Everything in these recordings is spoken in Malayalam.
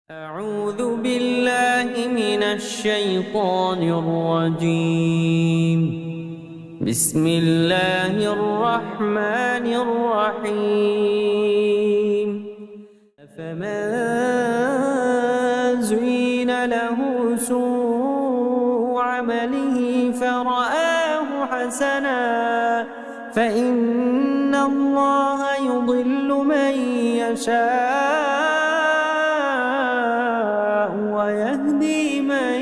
أعوذ بالله من الشيطان الرجيم. بسم الله الرحمن الرحيم. فمن زين له سوء عمله فرآه حسنا فإن الله يضل من يشاء ويهدي من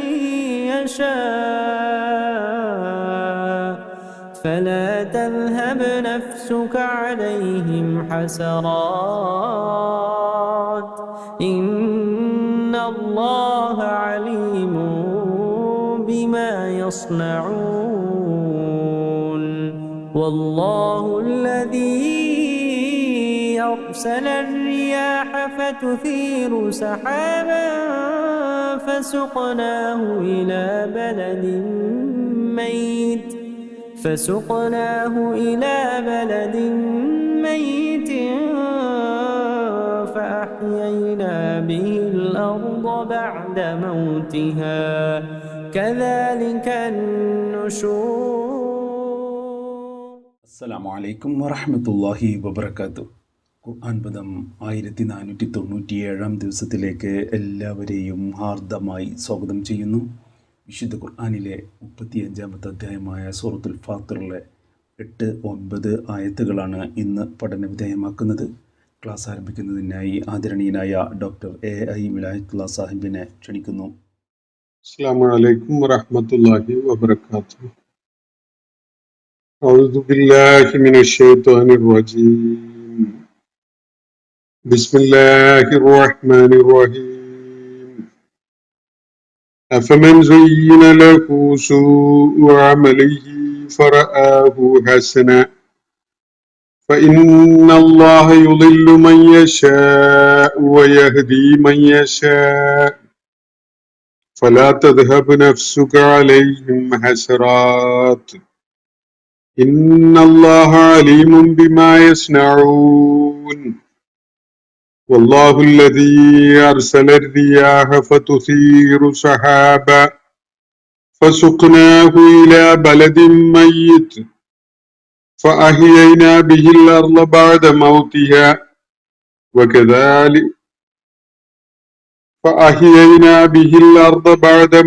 يشاء فلا تذهب نفسك عليهم حسرات إن الله عليم بما يصنعون والله الذي أرسل الرياح فتثير سحابا فسقناه إلى بلد ميت فأحيينا به الأرض بعد موتها كذلك النشور. അസ്സലാമു അലൈക്കും വറഹ്മത്തുള്ളാഹി വബറകാതുഹു. ഖുർആൻ പദം 1497 ദിവസത്തിലേക്ക് എല്ലാവരെയും ഹാർദമായി സ്വാഗതം ചെയ്യുന്നു. വിശുദ്ധ ഖുർആനിലെ 35-ാമത്തെ അധ്യായമായ സൂറത്തുൽ ഫാത്തിറിലെ 8-9 ആയത്തുകളാണ് ഇന്ന് പഠനവിധേയമാക്കുന്നത്. ക്ലാസ് ആരംഭിക്കുന്നതിനായി ആദരണീയനായ ഡോക്ടർ AI വിലായത്തുള്ള സാഹിബിനെ ക്ഷണിക്കുന്നു. അസ്സലാമു അലൈക്കും വറഹ്മത്തുള്ളാഹി വബറകാതുഹു. أعوذ بالله من الشيطان الرجيم. بسم الله الرحمن الرحيم. أفمن زين له سوء عمله فرآه حسنا فإن الله يضل من يشاء ويهدي من يشاء فلا تذهب نفسك عليهم حسرات إن الله عليم بما يصنعون والله الذي أرسل الرياح فتثير سحابا فسقناه إلى بلد ميت فأحيينا به الأرض بعد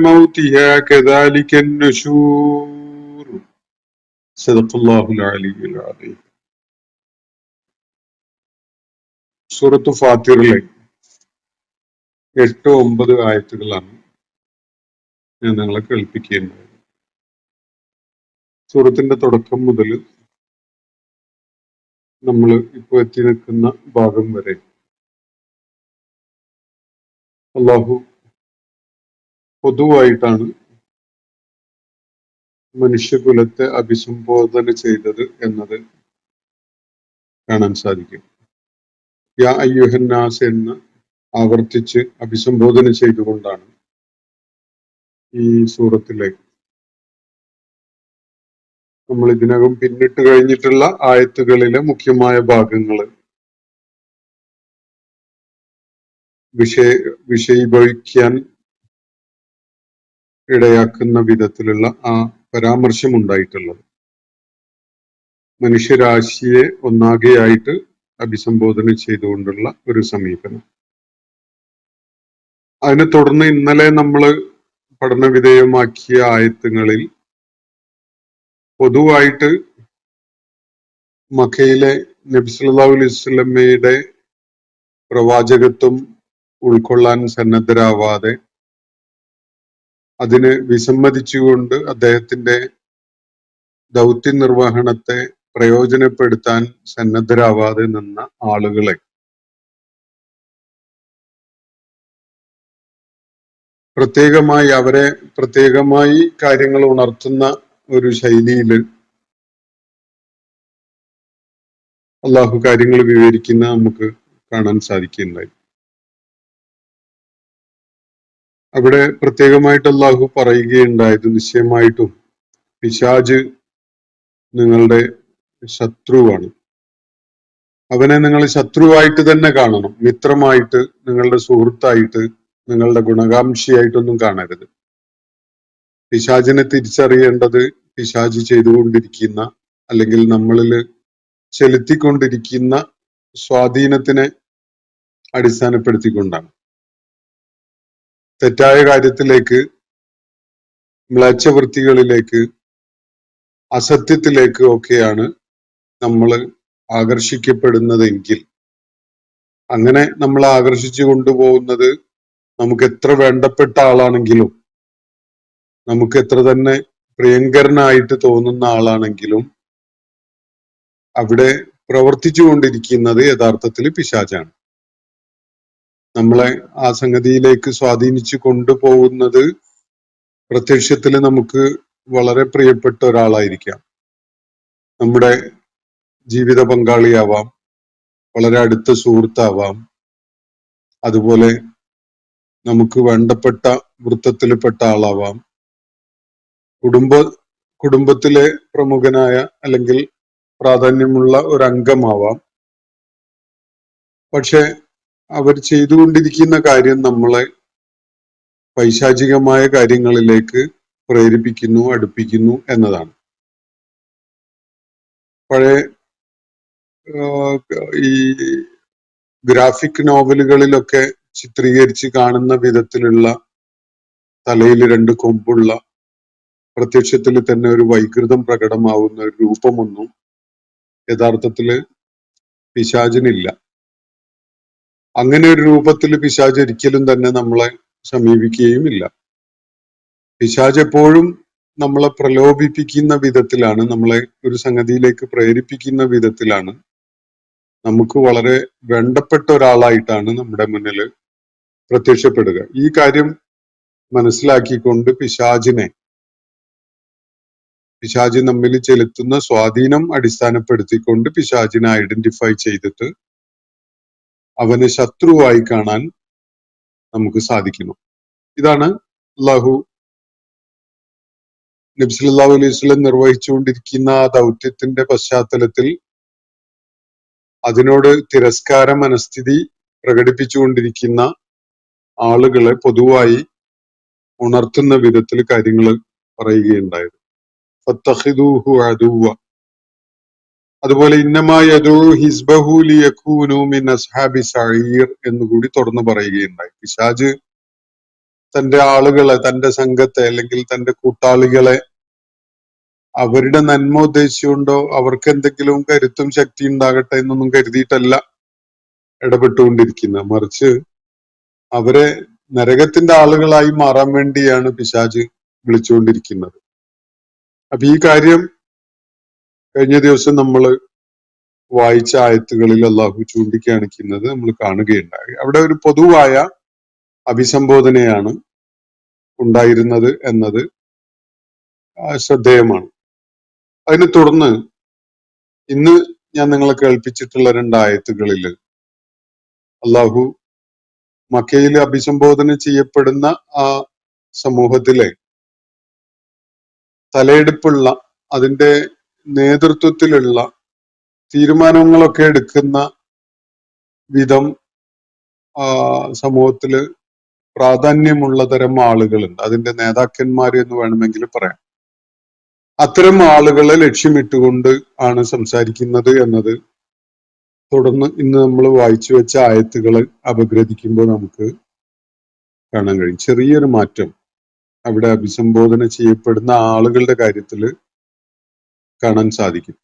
موتها كذلك النشور. صدق الله العلي العظيم. സൂറത്തു ഫാത്തിറിലെ 8-9 ആയത്തുകളാണ് ഞാൻ നിങ്ങളെ കേൾപ്പിക്കുന്നത്. സൂറത്തിന്റെ തുടക്കം മുതൽ നമ്മൾ ഇപ്പോൾ എത്തി നിൽക്കുന്ന ഭാഗം വരെ അള്ളാഹു പൊതുവായിട്ടാണ് മനുഷ്യകുലത്തെ അഭിസംബോധന ചെയ്തത് എന്നത് കാണാൻ സാധിക്കും. യാ അയ്യുഹന്നാസ് എന്ന് ആവർത്തിച്ച് അഭിസംബോധന ചെയ്തുകൊണ്ടാണ് ഈ സൂറത്തിലെ നമ്മൾ ഇതിനകം പിന്നിട്ട് കഴിഞ്ഞിട്ടുള്ള ആയത്തുകളിലെ മുഖ്യമായ ഭാഗങ്ങൾ വിഷയീഭവിക്കാൻ ഇടയാക്കുന്ന വിധത്തിലുള്ള ആ പരാമർശം ഉണ്ടായിട്ടുള്ളത്. മനുഷ്യരാശിയെ ഒന്നാകെയായിട്ട് അഭിസംബോധന ചെയ്തുകൊണ്ടുള്ള ഒരു സമീപനം. അതിനെ തുടർന്ന് ഇന്നലെ നമ്മൾ പഠനവിധേയമാക്കിയ ആയത്തുകളിൽ പൊതുവായിട്ട് മക്കയിലെ നബി സല്ലല്ലാഹു അലൈഹി വസല്ലമയുടെ പ്രവാചകത്വം ഉൾക്കൊള്ളാൻ സന്നദ്ധരാവാതെ അതിന് വിസമ്മതിച്ചുകൊണ്ട് അദ്ദേഹത്തിന്റെ ദൗത്യ നിർവഹണത്തെ പ്രയോജനപ്പെടുത്താൻ സന്നദ്ധരാവാതെ നിന്ന ആളുകളെ പ്രത്യേകമായി കാര്യങ്ങൾ ഉണർത്തുന്ന ഒരു ശൈലിയിൽ അള്ളാഹു കാര്യങ്ങൾ വിവരിക്കുന്ന നമുക്ക് കാണാൻ സാധിക്കുകയുണ്ടായി. അവിടെ പ്രത്യേകമായിട്ട് അള്ളാഹു പറയുകയുണ്ടായത് നിശ്ചയമായിട്ടും പിശാച് നിങ്ങളുടെ ശത്രുവാണ്. അവനെ നിങ്ങൾ ശത്രുവായിട്ട് തന്നെ കാണണം, മിത്രമായിട്ട്, നിങ്ങളുടെ സുഹൃത്തായിട്ട് നിങ്ങളുടെ ഗുണകാംക്ഷിയായിട്ടൊന്നും കാണരുത്. പിശാചിനെ തിരിച്ചറിയേണ്ടത് പിശാച് ചെയ്തുകൊണ്ടിരിക്കുന്ന അല്ലെങ്കിൽ നമ്മളിൽ ചെലുത്തിക്കൊണ്ടിരിക്കുന്ന സ്വാധീനത്തിനെ അടിസ്ഥാനപ്പെടുത്തിക്കൊണ്ടാണ്. തെറ്റായ കാര്യത്തിലേക്ക്, മ്ലേച്ഛവൃത്തികളിലേക്ക്, അസത്യത്തിലേക്ക് ഒക്കെയാണ് നമ്മൾ ആകർഷിക്കപ്പെടുന്നതെങ്കിൽ, അങ്ങനെ നമ്മൾ ആകർഷിച്ചു കൊണ്ടുപോകുന്നത് നമുക്ക് എത്ര വേണ്ടപ്പെട്ട ആളാണെങ്കിലും, നമുക്ക് എത്ര തന്നെ പ്രിയങ്കരനായിട്ട് തോന്നുന്ന ആളാണെങ്കിലും, അവിടെ പ്രവർത്തിച്ചു കൊണ്ടിരിക്കുന്നത് യഥാർത്ഥത്തിൽ പിശാചാണ്. നമ്മളെ ആ സംഗതിയിലേക്ക് സ്വാധീനിച്ചു കൊണ്ടുപോകുന്നത് പ്രത്യക്ഷത്തിൽ നമുക്ക് വളരെ പ്രിയപ്പെട്ട ഒരാളായിരിക്കാം. നമ്മുടെ ജീവിത പങ്കാളിയാവാം, വളരെ അടുത്ത സുഹൃത്താവാം, അതുപോലെ നമുക്ക് വേണ്ടപ്പെട്ട വൃത്തത്തിൽപ്പെട്ട ആളാവാം, കുടുംബത്തിലെ പ്രമുഖനായ അല്ലെങ്കിൽ പ്രാധാന്യമുള്ള ഒരു അംഗമാവാം. പക്ഷെ അവർ ചെയ്തുകൊണ്ടിരിക്കുന്ന കാര്യം നമ്മളെ പൈശാചികമായ കാര്യങ്ങളിലേക്ക് പ്രേരിപ്പിക്കുന്നു, അടുപ്പിക്കുന്നു എന്നതാണ്. പഴയ ഈ ഗ്രാഫിക് നോവലുകളിലൊക്കെ ചിത്രീകരിച്ച് കാണുന്ന വിധത്തിലുള്ള തലയിൽ 2 കൊമ്പുള്ള, പ്രത്യക്ഷത്തിൽ തന്നെ ഒരു വൈകൃതം പ്രകടമാവുന്ന ഒരു രൂപമൊന്നും യഥാർത്ഥത്തില് പിശാചിനില്ല. അങ്ങനെ ഒരു രൂപത്തിൽ പിശാച് ഒരിക്കലും തന്നെ നമ്മളെ സമീപിക്കുകയുമില്ല. പിശാച് എപ്പോഴും നമ്മളെ പ്രലോഭിപ്പിക്കുന്ന വിധത്തിലാണ്, നമ്മളെ ഒരു സംഗതിയിലേക്ക് പ്രേരിപ്പിക്കുന്ന വിധത്തിലാണ്, നമുക്ക് വളരെ വേണ്ടപ്പെട്ട ഒരാളായിട്ടാണ് നമ്മുടെ മുന്നിൽ പ്രത്യക്ഷപ്പെടുക. ഈ കാര്യം മനസ്സിലാക്കിക്കൊണ്ട് പിശാച് നമ്മിൽ ചെലുത്തുന്ന സ്വാധീനം അടിസ്ഥാനപ്പെടുത്തിക്കൊണ്ട് പിശാചിനെ ഐഡന്റിഫൈ ചെയ്തിട്ട് അവനെ ശത്രുവായി കാണാൻ നമുക്ക് സാധിക്കുന്നു. ഇതാണ് അല്ലാഹു നബി സല്ലല്ലാഹു അലൈഹി വസല്ലം നിർവഹിച്ചുകൊണ്ടിരിക്കുന്ന ആ ദൗത്യത്തിന്റെ പശ്ചാത്തലത്തിൽ അതിനോട് തിരസ്കാര മനസ്ഥിതി പ്രകടിപ്പിച്ചുകൊണ്ടിരിക്കുന്ന ആളുകളെ പൊതുവായി ഉണർത്തുന്ന വിധത്തിൽ കാര്യങ്ങൾ പറയുകയുണ്ടായത്. ഫത്തഖിദൂഹു അദുവ്വ. അതുപോലെ ഇന്നമാ യദൂ ഹിസ്ബഹു ലിയകൂനു മിൻ അസ്ഹാബി സഈർ എന്നുകൂടി തുറന്നു പറയുകയുണ്ടായി. പിശാച് തന്റെ ആളുകളെ, തന്റെ സംഘത്തെ അല്ലെങ്കിൽ തന്റെ കൂട്ടാളികളെ അവരുടെ നന്മ ഉദ്ദേശിച്ചുകൊണ്ടോ അവർക്ക് എന്തെങ്കിലും കരുത്തും ശക്തി ഉണ്ടാകട്ടെ എന്നൊന്നും കരുതിയിട്ടല്ല ഇടപെട്ടുകൊണ്ടിരിക്കുന്നത്. മറിച്ച് അവരെ നരകത്തിന്റെ ആളുകളായി മാറാൻ വേണ്ടിയാണ് പിശാച് വിളിച്ചുകൊണ്ടിരിക്കുന്നത്. അപ്പൊ ഈ കാര്യം കഴിഞ്ഞ ദിവസം നമ്മൾ വായിച്ച ആയത്തുകളിൽ അള്ളാഹു ചൂണ്ടിക്കാണിക്കുന്നത് നമ്മൾ കാണുകയുണ്ടായി. അവിടെ ഒരു പൊതുവായ അഭിസംബോധനയാണ് ഉണ്ടായിരുന്നത് എന്നത് ശ്രദ്ധേയമാണ്. അതിനെ തുടർന്ന് ഇന്ന് ഞാൻ നിങ്ങളെ കേൾപ്പിച്ചിട്ടുള്ള 2 ആയത്തുകളിൽ അള്ളാഹു മക്കയിൽ അഭിസംബോധന ചെയ്യപ്പെടുന്ന ആ സമൂഹത്തിലെ തലയെടുപ്പുള്ള, അതിന്റെ നേതൃത്വത്തിലുള്ള, തീരുമാനങ്ങളൊക്കെ എടുക്കുന്ന വിധം സമൂഹത്തില് പ്രാധാന്യമുള്ള തരം ആളുകളുണ്ട്. അതിന്റെ നേതാക്കന്മാര് എന്ന് വേണമെങ്കിൽ പറയാം. അത്തരം ആളുകളെ ലക്ഷ്യമിട്ടുകൊണ്ട് ആണ് സംസാരിക്കുന്നത് എന്നത് തുടർന്ന് ഇന്ന് നമ്മൾ വായിച്ചു വെച്ച ആയത്തുകളെ അപഗ്രഥിക്കുമ്പോൾ നമുക്ക് കാണാൻ കഴിയും. ചെറിയൊരു മാറ്റം അവിടെ അഭിസംബോധന ചെയ്യപ്പെടുന്ന ആളുകളുടെ കാര്യത്തിൽ കാണാൻ സാധിക്കും.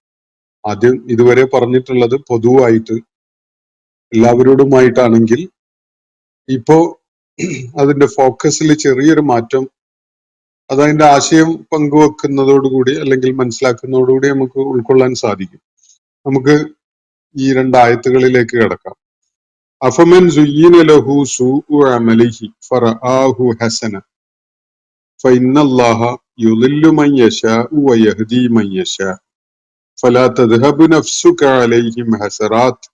ആദ്യം ഇതുവരെ പറഞ്ഞിട്ടുള്ളത് പൊതുവായിട്ട് എല്ലാവരോടുമായിട്ടാണെങ്കിൽ ഇപ്പോ അതിന്റെ ഫോക്കസിൽ ചെറിയൊരു മാറ്റം, അതതിന്റെ ആശയം പങ്കുവെക്കുന്നതോടുകൂടി അല്ലെങ്കിൽ മനസ്സിലാക്കുന്നതോടുകൂടി നമുക്ക് ഉൾക്കൊള്ളാൻ സാധിക്കും. നമുക്ക് ഈ 2 ആയത്തുകളിലേക്ക് കിടക്കാം. അഫമൻ സുയ്യിന ലഹു സൂഉ അമലിഹി ഫറആഹു ഹസന ഫഇന്നല്ലാഹ യുളില്ലു മൻ യശാഉ വയഹ്ദി മൻ യശാ ഫലാ തദ്ഹബു നഫ്സുക അലൈഹിം ഹസറാത്ത്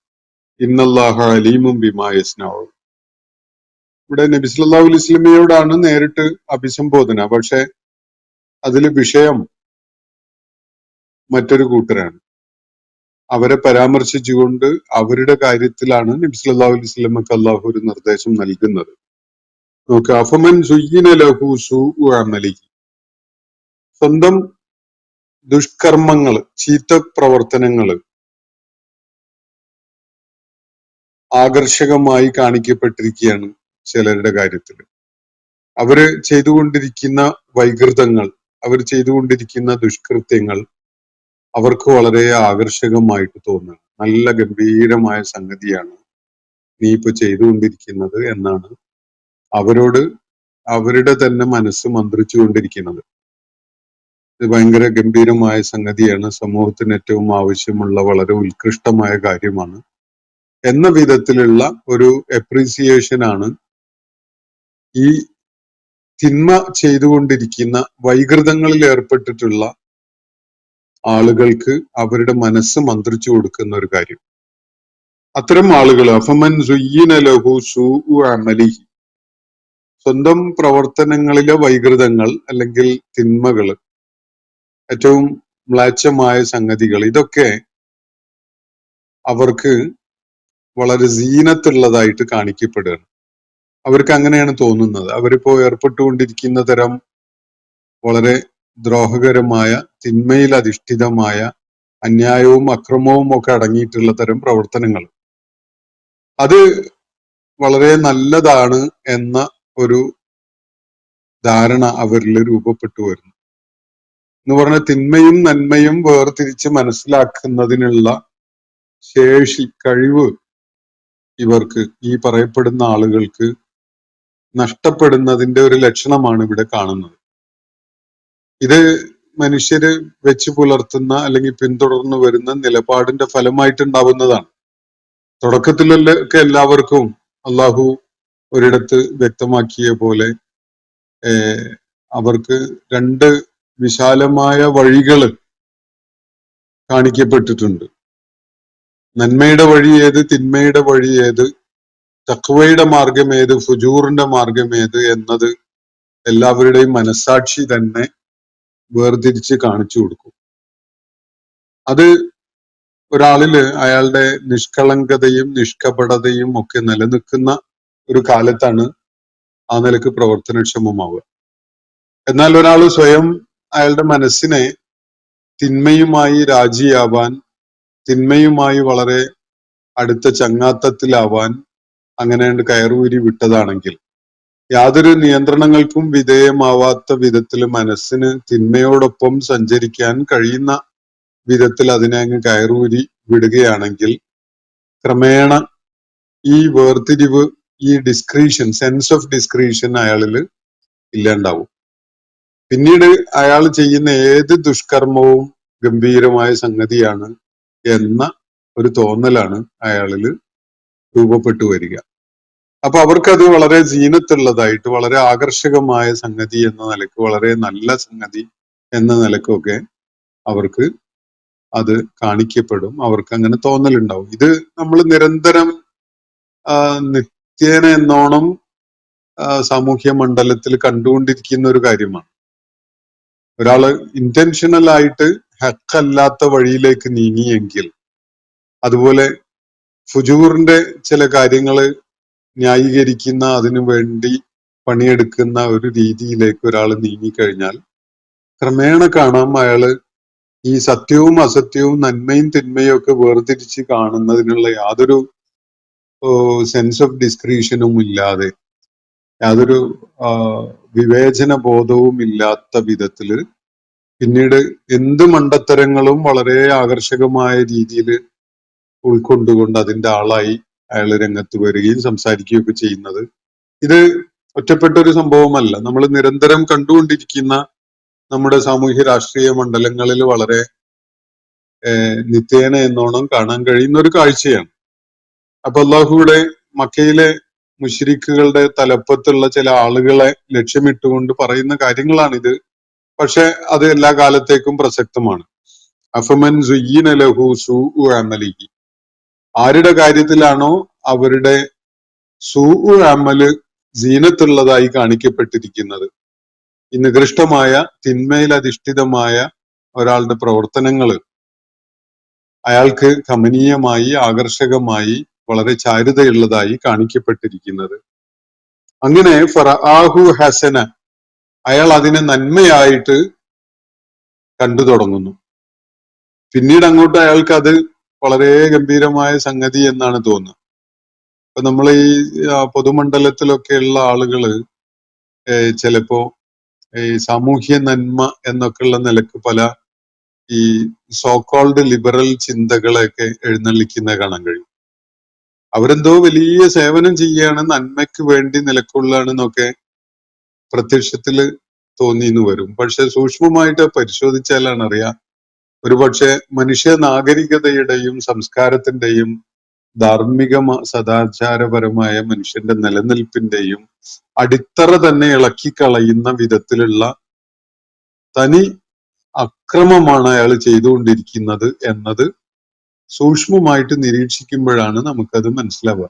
ഇന്നല്ലാഹ അലീമുൻ ബിമാ യസ്നഊൻ. ഇവിടെ നബി സല്ലല്ലാഹു അലൈഹി വസല്ലമയോടാണ് നേരിട്ട് അഭിസംബോധന. പക്ഷെ അതിൽ വിഷയം മറ്റൊരു കൂട്ടരാണ്. അവരെ പരാമർശിച്ചുകൊണ്ട് അവരുടെ കാര്യത്തിലാണ് നബി സല്ലല്ലാഹു അലൈഹി വസല്ലമക്ക് അല്ലാഹു ഒരു നിർദ്ദേശം നൽകുന്നത്. നോക്കുക. അഫമൻ സുയ്യിന ലഹു സൂഉ അമലിഹി, സ്വന്തം ദുഷ്കർമ്മങ്ങള്, ചീത്ത പ്രവർത്തനങ്ങള് ആകർഷകമായി കാണിക്കപ്പെട്ടിരിക്കുകയാണ് ചിലരുടെ കാര്യത്തിൽ. അവര് ചെയ്തുകൊണ്ടിരിക്കുന്ന വൈകൃതങ്ങൾ, അവർ ചെയ്തുകൊണ്ടിരിക്കുന്ന ദുഷ്കൃത്യങ്ങൾ അവർക്ക് വളരെ ആകർഷകമായിട്ട് തോന്നുന്നു. നല്ല ഗംഭീരമായ സംഗതിയാണ് നീ ഇപ്പൊ ചെയ്തുകൊണ്ടിരിക്കുന്നത് എന്നാണ് അവരോട് അവരുടെ തന്നെ മനസ്സ് മന്ത്രിച്ചുകൊണ്ടിരിക്കുന്നത്. ഇത് ഭയങ്കര ഗംഭീരമായ സംഗതിയാണ്, സമൂഹത്തിന് ഏറ്റവും ആവശ്യമുള്ള വളരെ ഉത്കൃഷ്ടമായ കാര്യമാണ് എന്ന വിധത്തിലുള്ള ഒരു അപ്രീസിയേഷൻ ആണ് ഈ തിന്മ ചെയ്തുകൊണ്ടിരിക്കുന്ന, വൈകൃതങ്ങളിൽ ഏർപ്പെട്ടിട്ടുള്ള ആളുകൾക്ക് അവരുടെ മനസ്സ് മന്ത്രിച്ചു കൊടുക്കുന്ന ഒരു കാര്യം. അത്തരം ആളുകൾ അഫമൻ സുയ്യിന ലഹു സൂഉ അമലിഹി, സ്വന്തം പ്രവർത്തനങ്ങളിലെ വൈകൃതങ്ങൾ അല്ലെങ്കിൽ തിന്മകൾ, ഏറ്റവും മ്ലേച്ഛമായ സംഗതികൾ, ഇതൊക്കെ അവർക്ക് വളരെ സീനത്തുള്ളതായിട്ട് കാണിക്കപ്പെടുകയാണ്. അവർക്ക് അങ്ങനെയാണ് തോന്നുന്നത്. അവരിപ്പോ ഏർപ്പെട്ടുകൊണ്ടിരിക്കുന്ന തരം വളരെ ദ്രോഹകരമായ, തിന്മയിൽ അധിഷ്ഠിതമായ, അന്യായവും അക്രമവും ഒക്കെ അടങ്ങിയിട്ടുള്ള തരം പ്രവർത്തനങ്ങൾ, അത് വളരെ നല്ലതാണ് എന്ന ഒരു ധാരണ അവരിൽ രൂപപ്പെട്ടു വരുന്നു. എന്ന് പറഞ്ഞാൽ തിന്മയും നന്മയും വേർതിരിച്ച് മനസ്സിലാക്കുന്നതിനുള്ള ശേഷി, കഴിവ് ഇവർക്ക്, ഈ പറയപ്പെടുന്ന ആളുകൾക്ക് നഷ്ടപ്പെടുന്നതിന്റെ ഒരു ലക്ഷണമാണ് ഇവിടെ കാണുന്നത്. ഇത് മനുഷ്യര് വെച്ച് പുലർത്തുന്ന അല്ലെങ്കിൽ പിന്തുടർന്നു വരുന്ന നിലപാടിന്റെ ഫലമായിട്ടുണ്ടാവുന്നതാണ്. തുടക്കത്തിലൊക്കെ എല്ലാവർക്കും അള്ളാഹു ഒരിടത്ത് വ്യക്തമാക്കിയ പോലെ അവർക്ക് രണ്ട് വിശാലമായ വഴികൾ കാണിക്കപ്പെട്ടിട്ടുണ്ട്. നന്മയുടെ വഴി ഏത്, തിന്മയുടെ വഴി ഏത്, തഖ്വയുടെ മാർഗം ഏത്, ഫുജൂറിന്റെ മാർഗം ഏത് എന്നത് എല്ലാവരുടെയും മനസ്സാക്ഷി തന്നെ വേർതിരിച്ച് കാണിച്ചു കൊടുക്കും. അത് ഒരാളില് അയാളുടെ നിഷ്കളങ്കതയും നിഷ്കപടതയും ഒക്കെ നിലനിൽക്കുന്ന ഒരു കാലത്താണ് ആ നിലക്ക് പ്രവർത്തനക്ഷമമാവുക. എന്നാൽ ഒരാൾ സ്വയം അയാളുടെ മനസ്സിനെ തിന്മയുമായി രാജിയാവാൻ, തിന്മയുമായി വളരെ അടുത്ത ചങ്ങാത്തത്തിലാവാൻ അങ്ങനെ കയറൂരി വിട്ടതാണെങ്കിൽ, യാതൊരു നിയന്ത്രണങ്ങൾക്കും വിധേയമാവാത്ത വിധത്തിൽ മനസ്സിന് തിന്മയോടൊപ്പം സഞ്ചരിക്കാൻ കഴിയുന്ന വിധത്തിൽ അതിനെ അങ്ങ് കയറൂരി വിടുകയാണെങ്കിൽ ക്രമേണ ഈ വേർതിരിവ്, ഈ ഡിസ്ക്രീഷൻ, സെൻസ് ഓഫ് ഡിസ്ക്രീഷൻ അയാളിൽ ഇല്ലാണ്ടാവും. പിന്നീട് അയാൾ ചെയ്യുന്ന ഏത് ദുഷ്കർമ്മവും ഗംഭീരമായ സംഗതിയാണ് എന്ന ഒരു തോന്നലാണ് അയാളിൽ രൂപപ്പെട്ടു വരിക. അപ്പൊ അവർക്കത് വളരെ സീനത്തുള്ളതായിട്ട്, വളരെ ആകർഷകമായ സംഗതി എന്ന നിലക്ക്, വളരെ നല്ല സംഗതി എന്ന നിലക്കൊക്കെ അവർക്ക് അത് കാണിക്കപ്പെടും. അവർക്ക് അങ്ങനെ തോന്നലുണ്ടാവും. ഇത് നമ്മൾ നിരന്തരം നിത്യേന എന്നോണം സാമൂഹ്യ മണ്ഡലത്തിൽ കണ്ടുകൊണ്ടിരിക്കുന്ന ഒരു കാര്യമാണ്. ഒരാള് ഇന്റൻഷണൽ ആയിട്ട് ഹക്കല്ലാത്ത വഴിയിലേക്ക് നീങ്ങിയെങ്കിൽ, അതുപോലെ ഫുജൂറിന്റെ ചില കാര്യങ്ങള് ന്യായീകരിക്കുന്ന, അതിനു വേണ്ടി പണിയെടുക്കുന്ന ഒരു രീതിയിലേക്ക് ഒരാൾ നീങ്ങിക്കഴിഞ്ഞാൽ ക്രമേണ കാണാം അയാള് ഈ സത്യവും അസത്യവും നന്മയും തിന്മയും ഒക്കെ വേർതിരിച്ച് കാണുന്നതിനുള്ള യാതൊരു സെൻസ് ഓഫ് ഡിസ്ക്രീഷനും ഇല്ലാതെ, യാതൊരു വിവേചന ബോധവും ഇല്ലാത്ത വിധത്തില് പിന്നീട് എന്ത് മണ്ടത്തരങ്ങളും വളരെ ആകർഷകമായ രീതിയിൽ ഉൾക്കൊണ്ടുകൊണ്ട് അതിന്റെ ആളായി അയാൾ രംഗത്ത് വരികയും സംസാരിക്കുകയൊക്കെ ചെയ്യുന്നത്, ഇത് ഒറ്റപ്പെട്ട ഒരു സംഭവമല്ല. നമ്മൾ നിരന്തരം കണ്ടുകൊണ്ടിരിക്കുന്ന നമ്മുടെ സാമൂഹ്യ രാഷ്ട്രീയ മണ്ഡലങ്ങളിൽ വളരെ നിത്യേന എന്നോണം കാണാൻ കഴിയുന്ന ഒരു കാഴ്ചയാണ്. അപ്പൊ അള്ളാഹുവിടെ മക്കയിലെ മുശ്രിക്കുകളുടെ തലപ്പത്തുള്ള ചില ആളുകളെ ലക്ഷ്യമിട്ടുകൊണ്ട് പറയുന്ന കാര്യങ്ങളാണിത്. പക്ഷെ അത് എല്ലാ കാലത്തേക്കും പ്രസക്തമാണ്. അഫമൻ സുയ്യിന ലഹു സൂഉ അമലിഹി, ആരുടെ കാര്യത്തിലാണോ അവരുടെ സൂഉ അമല് സീനത്തുള്ളതായി കാണിക്കപ്പെട്ടിരിക്കുന്നത്, ഈ നികൃഷ്ടമായ തിന്മയിൽ അധിഷ്ഠിതമായ ഒരാളുടെ പ്രവർത്തനങ്ങള് അയാൾക്ക് കമനീയമായി, ആകർഷകമായി, വളരെ ചാരുതയുള്ളതായി കാണിക്കപ്പെട്ടിരിക്കുന്നത്, അങ്ങനെ ഫറആഹു ഹസന, അയാൾ അതിനെ നന്മയായിട്ട് കണ്ടു തുടങ്ങുന്നു. പിന്നീട് അങ്ങോട്ട് അയാൾക്ക് അത് വളരെ ഗംഭീരമായ സംഗതി എന്നാണ് തോന്നുന്നത്. ഇപ്പൊ നമ്മൾ ഈ പൊതുമണ്ഡലത്തിലൊക്കെയുള്ള ആളുകള് ചിലപ്പോ ഈ സാമൂഹ്യ നന്മ എന്നൊക്കെയുള്ള നിലക്ക് പല ഈ സോകോൾഡ് ലിബറൽ ചിന്തകളെയൊക്കെ എഴുന്നള്ളിക്കുന്ന കാണാൻ കഴിയും. അവരെന്തോ വലിയ സേവനം ചെയ്യാണ്, നന്മയ്ക്ക് വേണ്ടി നിലകൊള്ളുകയാണെന്നൊക്കെ പ്രത്യക്ഷത്തില് തോന്നിന്ന് വരും. പക്ഷെ സൂക്ഷ്മമായിട്ട് പരിശോധിച്ചാലാണ് അറിയാം, ഒരുപക്ഷെ മനുഷ്യ നാഗരികതയുടെയും സംസ്കാരത്തിന്റെയും ധാർമ്മിക സദാചാരപരമായ മനുഷ്യന്റെ നിലനിൽപ്പിന്റെയും അടിത്തറ തന്നെ ഇളക്കിക്കളയുന്ന വിധത്തിലുള്ള തനി അക്രമമാണ് അയാൾ ചെയ്തുകൊണ്ടിരിക്കുന്നത് എന്നത് സൂക്ഷ്മമായിട്ട് നിരീക്ഷിക്കുമ്പോഴാണ് നമുക്കത് മനസ്സിലാവുക.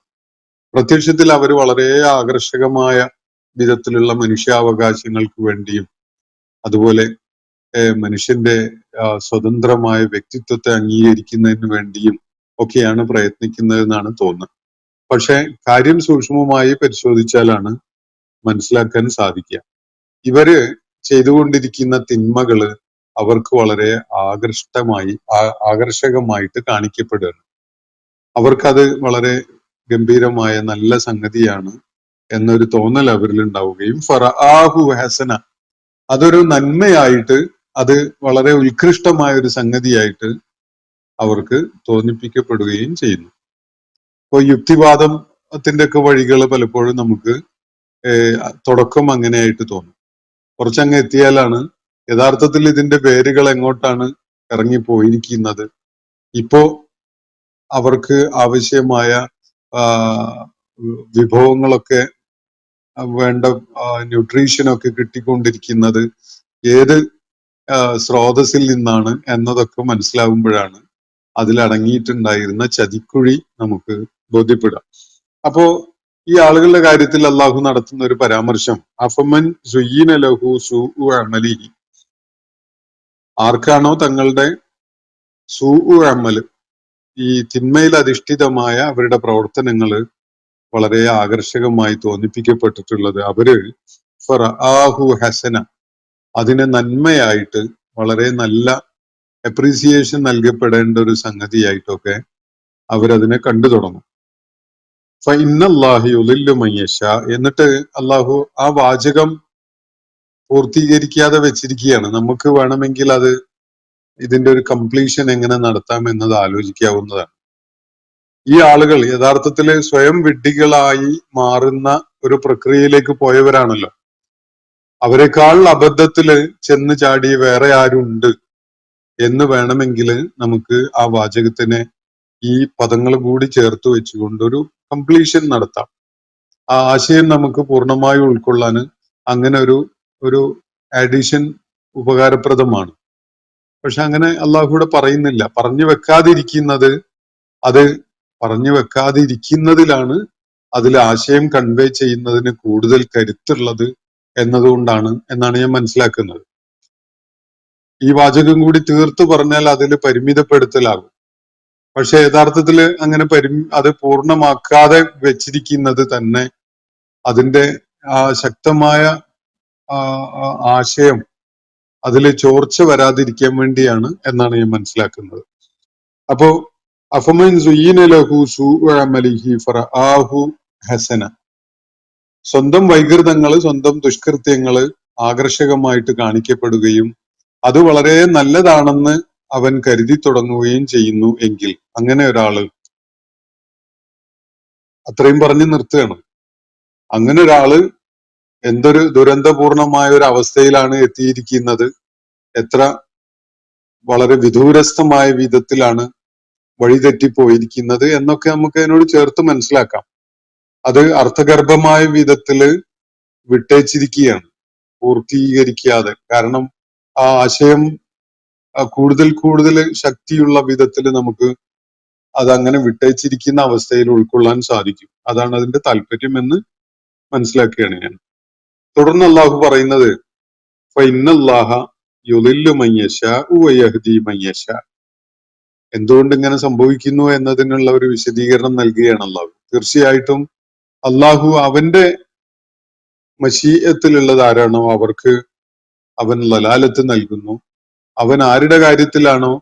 പ്രത്യക്ഷത്തിൽ അവർ വളരെ ആകർഷകമായ വിധത്തിലുള്ള മനുഷ്യാവകാശങ്ങൾക്ക് വേണ്ടിയും അതുപോലെ മനുഷ്യന്റെ സ്വതന്ത്രമായ വ്യക്തിത്വത്തെ അംഗീകരിക്കുന്നതിന് വേണ്ടിയും ഒക്കെയാണ് പ്രയത്നിക്കുന്നതെന്നാണ് തോന്നുന്നത്. പക്ഷെ കാര്യം സൂക്ഷ്മമായി പരിശോധിച്ചാലാണ് മനസ്സിലാക്കാൻ സാധിക്കുക. ഇവര് ചെയ്തുകൊണ്ടിരിക്കുന്ന തിന്മകള് അവർക്ക് വളരെ ആകർഷകമായിട്ട് കാണിക്കപ്പെടുകയാണ്. അവർക്കത് വളരെ ഗംഭീരമായ നല്ല സംഗതിയാണ് എന്നൊരു തോന്നൽ അവരിൽ ഉണ്ടാവുകയും ഫറആഹു ഹസന, അതൊരു നന്മയായിട്ട്, അത് വളരെ ഉത്കൃഷ്ടമായ ഒരു സംഗതിയായിട്ട് അവർക്ക് തോന്നിപ്പിക്കപ്പെടുകയും ചെയ്യുന്നു. ഇപ്പൊ യുക്തിവാദത്തിന്റെ ഒക്കെ വഴികൾ പലപ്പോഴും നമുക്ക് തുടക്കം അങ്ങനെയായിട്ട് തോന്നും. കുറച്ചങ്ങ് എത്തിയാലാണ് യഥാർത്ഥത്തിൽ ഇതിന്റെ വേരുകൾ എങ്ങോട്ടാണ് ഇറങ്ങിപ്പോയിരിക്കുന്നത്. ഇപ്പോ അവർക്ക് ആവശ്യമായ വിഭവങ്ങളൊക്കെ വേണ്ട ന്യൂട്രീഷനൊക്കെ കിട്ടിക്കൊണ്ടിരിക്കുന്നത് ഏത് സ്രോതസ്സിൽ നിന്നാണ് എന്നതൊക്കെ മനസ്സിലാവുമ്പോഴാണ് അതിലടങ്ങിയിട്ടുണ്ടായിരുന്ന ചതിക്കുഴി നമുക്ക് ബോധ്യപ്പെടാം. അപ്പോ ഈ ആളുകളുടെ കാര്യത്തിൽ അള്ളാഹു നടത്തുന്ന ഒരു പരാമർശം, അഫമൻ സുയ്യിന ലഹു സൂഉ അമലിഹി, ആർക്കാണോ തങ്ങളുടെ സൂഉ അമല്, ഈ തിന്മയിൽ അധിഷ്ഠിതമായ അവരുടെ പ്രവർത്തനങ്ങള് വളരെ ആകർഷകമായി തോന്നിപ്പിക്കപ്പെട്ടിട്ടുള്ളത്, അവര് ഫറആഹു ഹസന, അതിനെ നന്മയായിട്ട്, വളരെ നല്ല അപ്രീസിയേഷൻ നൽകപ്പെടേണ്ട ഒരു സംഗതിയായിട്ടൊക്കെ അവരതിനെ കണ്ടു തുടങ്ങും. ഫഇന്നല്ലാഹി യുളില്ലു മൻ യശാ, എന്നിട്ട് അള്ളാഹു ആ വാചകം പൂർത്തീകരിക്കാതെ വെച്ചിരിക്കുകയാണ്. നമുക്ക് വേണമെങ്കിൽ അത് ഇതിന്റെ ഒരു കംപ്ലീഷൻ എങ്ങനെ നടത്താം എന്നത് ആലോചിക്കാവുന്നതാണ്. ഈ ആളുകൾ യഥാർത്ഥത്തിൽ സ്വയം വിഡ്ഢികളായി മാറുന്ന ഒരു പ്രക്രിയയിലേക്ക് പോയവരാണല്ലോ. അവരെക്കാൾ അബദ്ധത്തില് ചെന്ന് ചാടി വേറെ ആരുണ്ട് എന്ന് വേണമെങ്കിൽ നമുക്ക് ആ വാചകത്തിനെ ഈ പദങ്ങൾ കൂടി ചേർത്ത് വെച്ചുകൊണ്ട് ഒരു കംപ്ലീഷൻ നടത്താം. ആ ആശയം നമുക്ക് പൂർണ്ണമായി ഉൾക്കൊള്ളാൻ അങ്ങനെ ഒരു അഡീഷൻ ഉപകാരപ്രദമാണ്. പക്ഷെ അങ്ങനെ അള്ളാഹുവിടെ പറയുന്നില്ല. പറഞ്ഞു വെക്കാതിരിക്കുന്നത്, അത് പറഞ്ഞു വെക്കാതിരിക്കുന്നതിലാണ് അതിൽ ആശയം കൺവേ ചെയ്യുന്നതിന് കൂടുതൽ കരുത്തുള്ളത് എന്നതുകൊണ്ടാണ് എന്നാണ് ഞാൻ മനസ്സിലാക്കുന്നത്. ഈ വാചകം കൂടി തീർത്തു പറഞ്ഞാൽ അതിൽ പരിമിതപ്പെടുത്തലാകും. പക്ഷെ യഥാർത്ഥത്തിൽ അങ്ങനെ അത് പൂർണ്ണമാക്കാതെ വെച്ചിരിക്കുന്നത് തന്നെ അതിന്റെ ശക്തമായ ആശയം അതിൽ ചോർച്ച വരാതിരിക്കാൻ വേണ്ടിയാണ് എന്നാണ് ഞാൻ മനസ്സിലാക്കുന്നത്. അപ്പോ അഫമൻ സുയ്യിന ലഹു സൂഉ അമലിഹി ഫറആഹു ഹസന, സ്വന്തം വൈകൃതങ്ങള്, സ്വന്തം ദുഷ്കൃത്യങ്ങള് ആകർഷകമായിട്ട് കാണിക്കപ്പെടുകയും അത് വളരെ നല്ലതാണെന്ന് അവൻ കരുതി തുടങ്ങുകയും ചെയ്യുന്നു എങ്കിൽ, അങ്ങനെ ഒരാള്, അത്രയും പറഞ്ഞു നിർത്തുകയാണ്, അങ്ങനെ ഒരാള് എന്തൊരു ദുരന്തപൂർണമായ ഒരു അവസ്ഥയിലാണ് എത്തിയിരിക്കുന്നത്, എത്ര വളരെ വിദൂരസ്ഥമായ വിധത്തിലാണ് വഴിതെറ്റിപ്പോയിരിക്കുന്നത് എന്നൊക്കെ നമുക്ക് അതിനോട് ചേർത്ത് മനസ്സിലാക്കാം. അത് അർത്ഥഗർഭമായ വിധത്തില് വിട്ടേച്ചിരിക്കുകയാണ്, പൂർത്തീകരിക്കാതെ. കാരണം ആ ആശയം കൂടുതൽ ശക്തിയുള്ള വിധത്തിൽ നമുക്ക് അതങ്ങനെ വിട്ടേച്ചിരിക്കുന്ന അവസ്ഥയിൽ ഉൾക്കൊള്ളാൻ സാധിക്കും. അതാണ് അതിന്റെ താല്പര്യം എന്ന് മനസ്സിലാക്കുകയാണ് ഞാൻ. തുടർന്ന് അള്ളാഹു പറയുന്നത് ഫഇന്നല്ലാഹ യുളില്ലു മൻ യശാഉ വയഹ്ദി മൻ യശാ, എന്തുകൊണ്ട് ഇങ്ങനെ സംഭവിക്കുന്നു എന്നതിനുള്ള ഒരു വിശദീകരണം നൽകുകയാണ് അള്ളാഹു. തീർച്ചയായിട്ടും അള്ളാഹു അവന്റെ മശീഅത്തിലുള്ളത് ആരാണോ അവർക്ക് അവൻ ലലാലത്ത് നൽകുന്നു. അവൻ ആരുടെ കാര്യത്തിലാണോ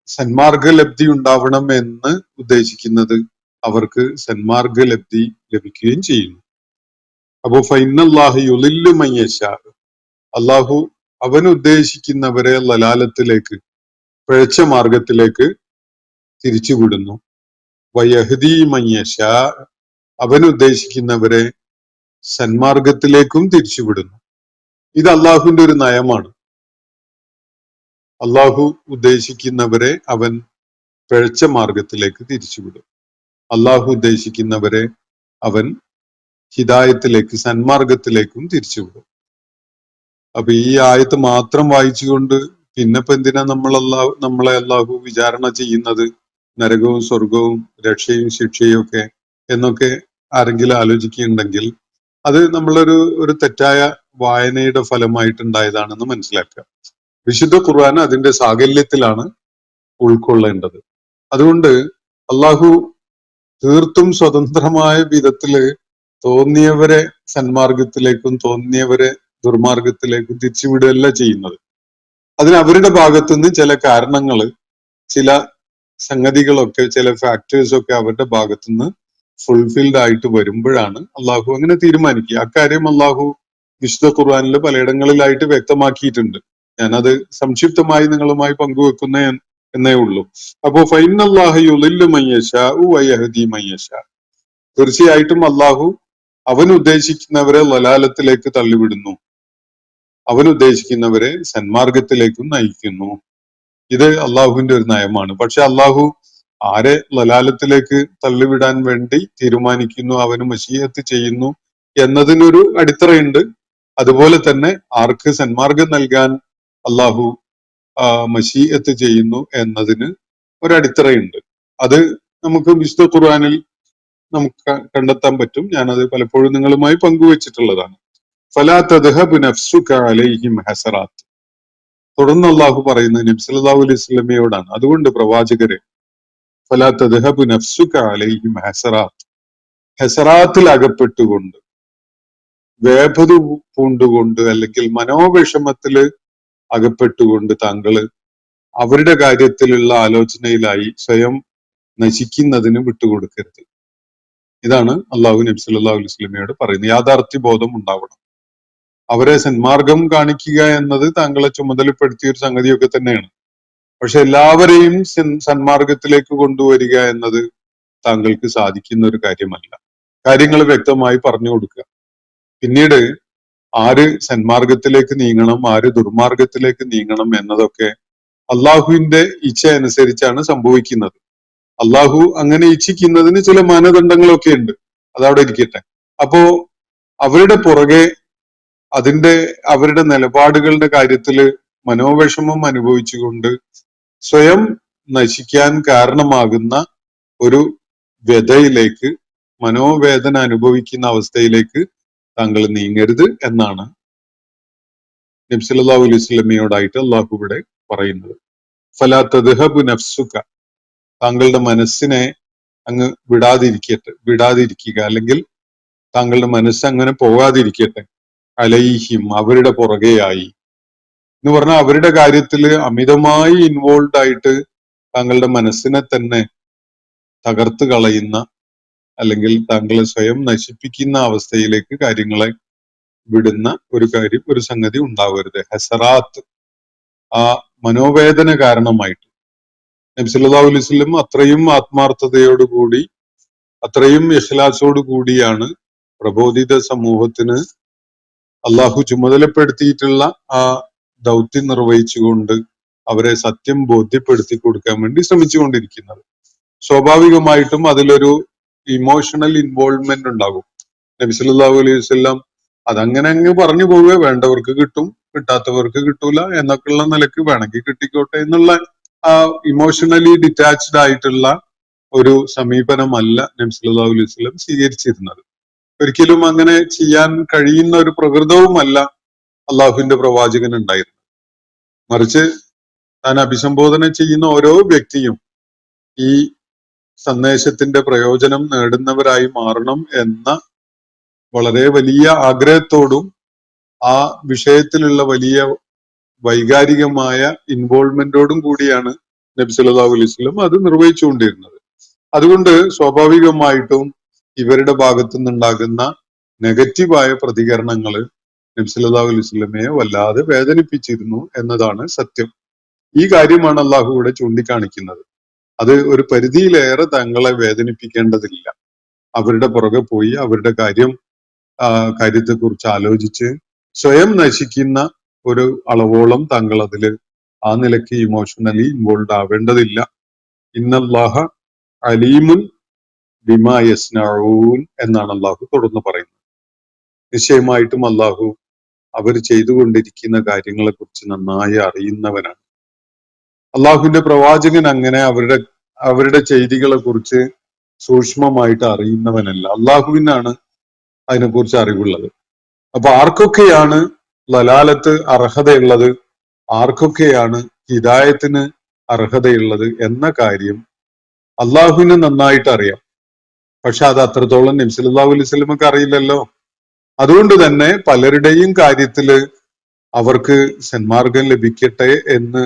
സന്മാർഗലബ്ധി ഉണ്ടാവണം എന്ന് ഉദ്ദേശിക്കുന്നത് അവർക്ക് സന്മാർഗലബ്ധി ലഭിക്കുകയും ചെയ്യുന്നു. അപ്പോ ഫൈനല്ലാഹു യുളില്ലു മൻ യശാ, അള്ളാഹു അവൻ ഉദ്ദേശിക്കുന്നവരെ ലലാലത്തിലേക്ക്, പിഴച്ച മാർഗത്തിലേക്ക് തിരിച്ചുവിടുന്നു. വയഹ്ദി മൻ യശാ, അവൻ ഉദ്ദേശിക്കുന്നവരെ സന്മാർഗത്തിലേക്കും തിരിച്ചുവിടുന്നു. ഇത് അള്ളാഹുവിന്റെ ഒരു നയമാണ്. അള്ളാഹു ഉദ്ദേശിക്കുന്നവരെ അവൻ പിഴച്ച മാർഗത്തിലേക്ക് തിരിച്ചുവിടും. അള്ളാഹു ഉദ്ദേശിക്കുന്നവരെ അവൻ ഹിദായത്തിലേക്ക്, സന്മാർഗത്തിലേക്കും തിരിച്ചുവിടും. അപ്പൊ ഈ ആയത്ത് മാത്രം വായിച്ചുകൊണ്ട് പിന്നെപ്പോ എന്തിനാ നമ്മളെ അള്ളാഹു വിചാരണ ചെയ്യുന്നത്, നരകവും സ്വർഗവും രക്ഷയും ശിക്ഷയും ഒക്കെ എന്നൊക്കെ ആരെങ്കിലും ആലോചിക്കുന്നുണ്ടെങ്കിൽ അത് ഒരു തെറ്റായ വായനയുടെ ഫലമായിട്ടുണ്ടായതാണെന്ന് മനസ്സിലാക്കുക. വിശുദ്ധ ഖുർആൻ അതിന്റെ സാകല്യത്തിലാണ് ഉൾക്കൊള്ളേണ്ടത്. അതുകൊണ്ട് അള്ളാഹു തീർത്തും സ്വതന്ത്രമായ വിധത്തില് തോന്നിയവരെ സന്മാർഗത്തിലേക്കും തോന്നിയവരെ ദുർമാർഗത്തിലേക്കും തിരിച്ചുവിടുകയല്ല ചെയ്യുന്നത്. അതിന് അവരുടെ ഭാഗത്തുനിന്ന് ചില കാരണങ്ങള്, ചില സംഗതികളൊക്കെ, ചില ഫാക്ടേഴ്സ് ഒക്കെ അവരുടെ ഭാഗത്തുനിന്ന് ഫുൾഫിൽഡ് ആയിട്ട് വരുമ്പോഴാണ് അള്ളാഹു അങ്ങനെ തീരുമാനിക്കുക. അക്കാര്യം അള്ളാഹു വിശുദ്ധ ഖുർആനിൽ പലയിടങ്ങളിലായിട്ട് വ്യക്തമാക്കിയിട്ടുണ്ട്. ഞാനത് സംക്ഷിപ്തമായി നിങ്ങളുമായി പങ്കുവെക്കുന്ന എന്നേ ഉള്ളൂ. അപ്പോ ഫൈനല്ലാഹ യുളില്ലു മൻ യശാഉ വയഹ്ദി മൻ യശാ, തീർച്ചയായിട്ടും അള്ളാഹു അവൻ ഉദ്ദേശിക്കുന്നവരെ ലലാലത്തിലേക്ക് തള്ളിവിടുന്നു, അവൻ ഉദ്ദേശിക്കുന്നവരെ സന്മാർഗത്തിലേക്കും നയിക്കുന്നു. ഇത് അള്ളാഹുവിന്റെ ഒരു നയമാണ്. പക്ഷെ അള്ളാഹു ആരെ ലലാലത്തിലേക്ക് തള്ളിവിടാൻ വേണ്ടി തീരുമാനിക്കുന്നു, അവന് മശീഅത്ത് ചെയ്യുന്നു എന്നതിനൊരു അടിത്തറയുണ്ട്. അതുപോലെ തന്നെ ആർക്ക് സന്മാർഗം നൽകാൻ അള്ളാഹു മശീഅത്ത് ചെയ്യുന്നു എന്നതിന് ഒരടിത്തറയുണ്ട്. അത് നമുക്ക് വിശുദ്ധ ഖുർആനിൽ നമുക്ക് കണ്ടെത്താൻ പറ്റും. ഞാനത് പലപ്പോഴും നിങ്ങളുമായി പങ്കുവച്ചിട്ടുള്ളതാണ്. ഫലാ തദ്ഹബു നഫ്സുക അലൈഹിം ഹസറാത്ത്. തുടർന്ന് അള്ളാഹു പറയുന്നത് നബി സല്ലല്ലാഹു അലൈഹി വസല്ലമയോടാണ്. അതുകൊണ്ട് പ്രവാചകരെ, ഫലാ തദ്ഹബു നഫ്സുക അലൈഹിം ഹസറാത്ത്, ഹസറാത്തിൽ അകപ്പെട്ടുകൊണ്ട്, വേപതു പൂണ്ടുകൊണ്ട്, അല്ലെങ്കിൽ മനോവിഷമത്തില് അകപ്പെട്ടുകൊണ്ട് താങ്കള് അവരുടെ കാര്യത്തിലുള്ള ആലോചനയിലായി സ്വയം നശിക്കുന്നതിന് വിട്ടുകൊടുക്കരുത്. ഇതാണ് അള്ളാഹു നബി സല്ലല്ലാഹു അലൈഹി വസല്ലമയോട് പറയുന്നത്. യാഥാർത്ഥ്യ ബോധം ഉണ്ടാവണം. അവരെ സന്മാർഗം കാണിക്കുക എന്നത് താങ്കളെ ചുമതലപ്പെടുത്തിയ ഒരു സംഗതിയൊക്കെ തന്നെയാണ്. പക്ഷെ എല്ലാവരെയും സന്മാർഗത്തിലേക്ക് കൊണ്ടുവരിക എന്നത് താങ്കൾക്ക് സാധിക്കുന്ന ഒരു കാര്യമല്ല. കാര്യങ്ങൾ വ്യക്തമായി പറഞ്ഞു കൊടുക്കുക. പിന്നീട് ആര് സന്മാർഗത്തിലേക്ക് നീങ്ങണം, ആര് ദുർമാർഗത്തിലേക്ക് നീങ്ങണം എന്നതൊക്കെ അള്ളാഹുവിന്റെ ഇച്ഛ അനുസരിച്ചാണ് സംഭവിക്കുന്നത്. അള്ളാഹു അങ്ങനെ ഇച്ഛിക്കുന്നതിന് ചില മാനദണ്ഡങ്ങളൊക്കെ ഉണ്ട്. അതവിടെ ഇരിക്കട്ടെ. അപ്പോ അവരുടെ പുറകെ അവരുടെ നിലപാടുകളുടെ കാര്യത്തില് മനോവിഷമം അനുഭവിച്ചുകൊണ്ട് സ്വയം നശിക്കാൻ കാരണമാകുന്ന ഒരു വ്യതയിലേക്ക്, മനോവേദന അനുഭവിക്കുന്ന അവസ്ഥയിലേക്ക് താങ്കൾ നീങ്ങരുത് എന്നാണ് നബി സല്ലല്ലാഹു അലൈഹി വസല്ലമയോടായിട്ട് അള്ളാഹു ഇവിടെ പറയുന്നത്. ഫലാ തദ്ഹബു നഫ്സുക, താങ്കളുടെ മനസ്സിനെ അങ്ങ് വിടാതിരിക്കുക, അല്ലെങ്കിൽ താങ്കളുടെ മനസ്സ് അങ്ങനെ പോകാതിരിക്കട്ടെ. അലൈഹിം, അവരുടെ പുറകെയായി എന്ന് പറഞ്ഞാൽ അവരുടെ കാര്യത്തിൽ അമിതമായി ഇൻവോൾവ് ആയിട്ട് താങ്കളുടെ മനസ്സിനെ തന്നെ തകർത്ത് കളയുന്ന, അല്ലെങ്കിൽ താങ്കളെ സ്വയം നശിപ്പിക്കുന്ന അവസ്ഥയിലേക്ക് കാര്യങ്ങളെ വിടുന്ന ഒരു സംഗതി ഉണ്ടാവരുത്. ഹസറാത്ത്, ആ മനോവേദന കാരണമായിട്ട്. നബി സല്ലല്ലാഹു അലൈഹി വസല്ലം അത്രയും ആത്മാർത്ഥതയോടുകൂടി, അത്രയും ഇഖ്ലാസോടു കൂടിയാണ് പ്രബോധിത സമൂഹത്തിന് അള്ളാഹു ചുമതലപ്പെടുത്തിയിട്ടുള്ള ആ ദൗത്യം നിർവഹിച്ചുകൊണ്ട് അവരെ സത്യം ബോധ്യപ്പെടുത്തി കൊടുക്കാൻ വേണ്ടി ശ്രമിച്ചുകൊണ്ടിരിക്കുന്നത്. സ്വാഭാവികമായിട്ടും അതിലൊരു ഇമോഷണൽ ഇൻവോൾവ്മെന്റ് ഉണ്ടാകും. നബി സല്ലല്ലാഹു അലൈഹി വസല്ലം അതങ്ങനെ അങ്ങ് പറഞ്ഞു പോവുക, വേണ്ടവർക്ക് കിട്ടും, കിട്ടാത്തവർക്ക് കിട്ടൂല എന്നൊക്കെയുള്ള നിലക്ക് വേണമെങ്കിൽ കിട്ടിക്കോട്ടെ എന്നുള്ള ആ ഇമോഷണലി ഡിറ്റാച്ച്ഡ് ആയിട്ടുള്ള ഒരു സമീപനമല്ല നബി സല്ലല്ലാഹു അലൈഹി വസല്ലം സ്വീകരിച്ചിരുന്നത്. ഒരിക്കലും അങ്ങനെ ചെയ്യാൻ കഴിയുന്ന ഒരു പ്രകൃതവുമല്ല അള്ളാഹുവിന്റെ പ്രവാചകൻ ഉണ്ടായിരുന്നത്. മറിച്ച് താൻ അഭിസംബോധന ചെയ്യുന്ന ഓരോ വ്യക്തിയും ഈ സന്ദേശത്തിന്റെ പ്രയോജനം നേടുന്നവരായി മാറണം എന്ന വളരെ വലിയ ആഗ്രഹത്തോടും ആ വിഷയത്തിലുള്ള വലിയ വൈകാരികമായ ഇൻവോൾവ്മെന്റോടും കൂടിയാണ് നബി സല്ലല്ലാഹു അലൈഹി വസല്ലം അത് നിർവഹിച്ചുകൊണ്ടിരുന്നത്. അതുകൊണ്ട് സ്വാഭാവികമായിട്ടും ഇവരുടെ ഭാഗത്തു നിന്നുണ്ടാകുന്ന നെഗറ്റീവായ പ്രതികരണങ്ങൾ നബി സല്ലല്ലാഹു അലൈഹി വസല്ലമയെ വല്ലാതെ വേദനിപ്പിച്ചിരുന്നു എന്നതാണ് സത്യം. ഈ കാര്യമാണ് അള്ളാഹു ഇവിടെ ചൂണ്ടിക്കാണിക്കുന്നത്. അത് ഒരു പരിധിയിലേറെ തങ്ങളെ വേദനിപ്പിക്കേണ്ടതില്ല. അവരുടെ പുറകെ പോയി അവരുടെ കാര്യത്തെക്കുറിച്ച് ആലോചിച്ച് സ്വയം നശിക്കുന്ന ഒരു അളവോളം താങ്കൾ അതില് ആ നിലയ്ക്ക് ഇമോഷണലി ഇൻവോൾവ് ആവേണ്ടതില്ല. ഇന്നല്ലാഹ അലീമുൻ ബിമാ യസ്നഊൻ എന്നാണ് അള്ളാഹു തുടർന്ന് പറയുന്നത്. നിശ്ചയമായിട്ടും അള്ളാഹു അവർ ചെയ്തുകൊണ്ടിരിക്കുന്ന കാര്യങ്ങളെ കുറിച്ച് നന്നായി അറിയുന്നവനാണ്. അള്ളാഹുവിന്റെ പ്രവാചകൻ അങ്ങനെ അവരുടെ ചെയ്തികളെ കുറിച്ച് സൂക്ഷ്മമായിട്ട് അറിയുന്നവനല്ല. അള്ളാഹുവിനാണ് അതിനെക്കുറിച്ച് അറിവുള്ളത്. അപ്പൊ ആർക്കൊക്കെയാണ് ലലാലത്ത് അർഹതയുള്ളത്, ആർക്കൊക്കെയാണ് ഹിദായത്തിന് അർഹതയുള്ളത് എന്ന കാര്യം അള്ളാഹുവിന് നന്നായിട്ട് അറിയാം. പക്ഷെ അത് അത്രത്തോളം നബി സല്ലല്ലാഹു അലൈഹി വസല്ലമക്ക് അറിയില്ലല്ലോ. അതുകൊണ്ട് തന്നെ പലരുടെയും കാര്യത്തില് അവർക്ക് സന്മാർഗം ലഭിക്കട്ടെ എന്ന്,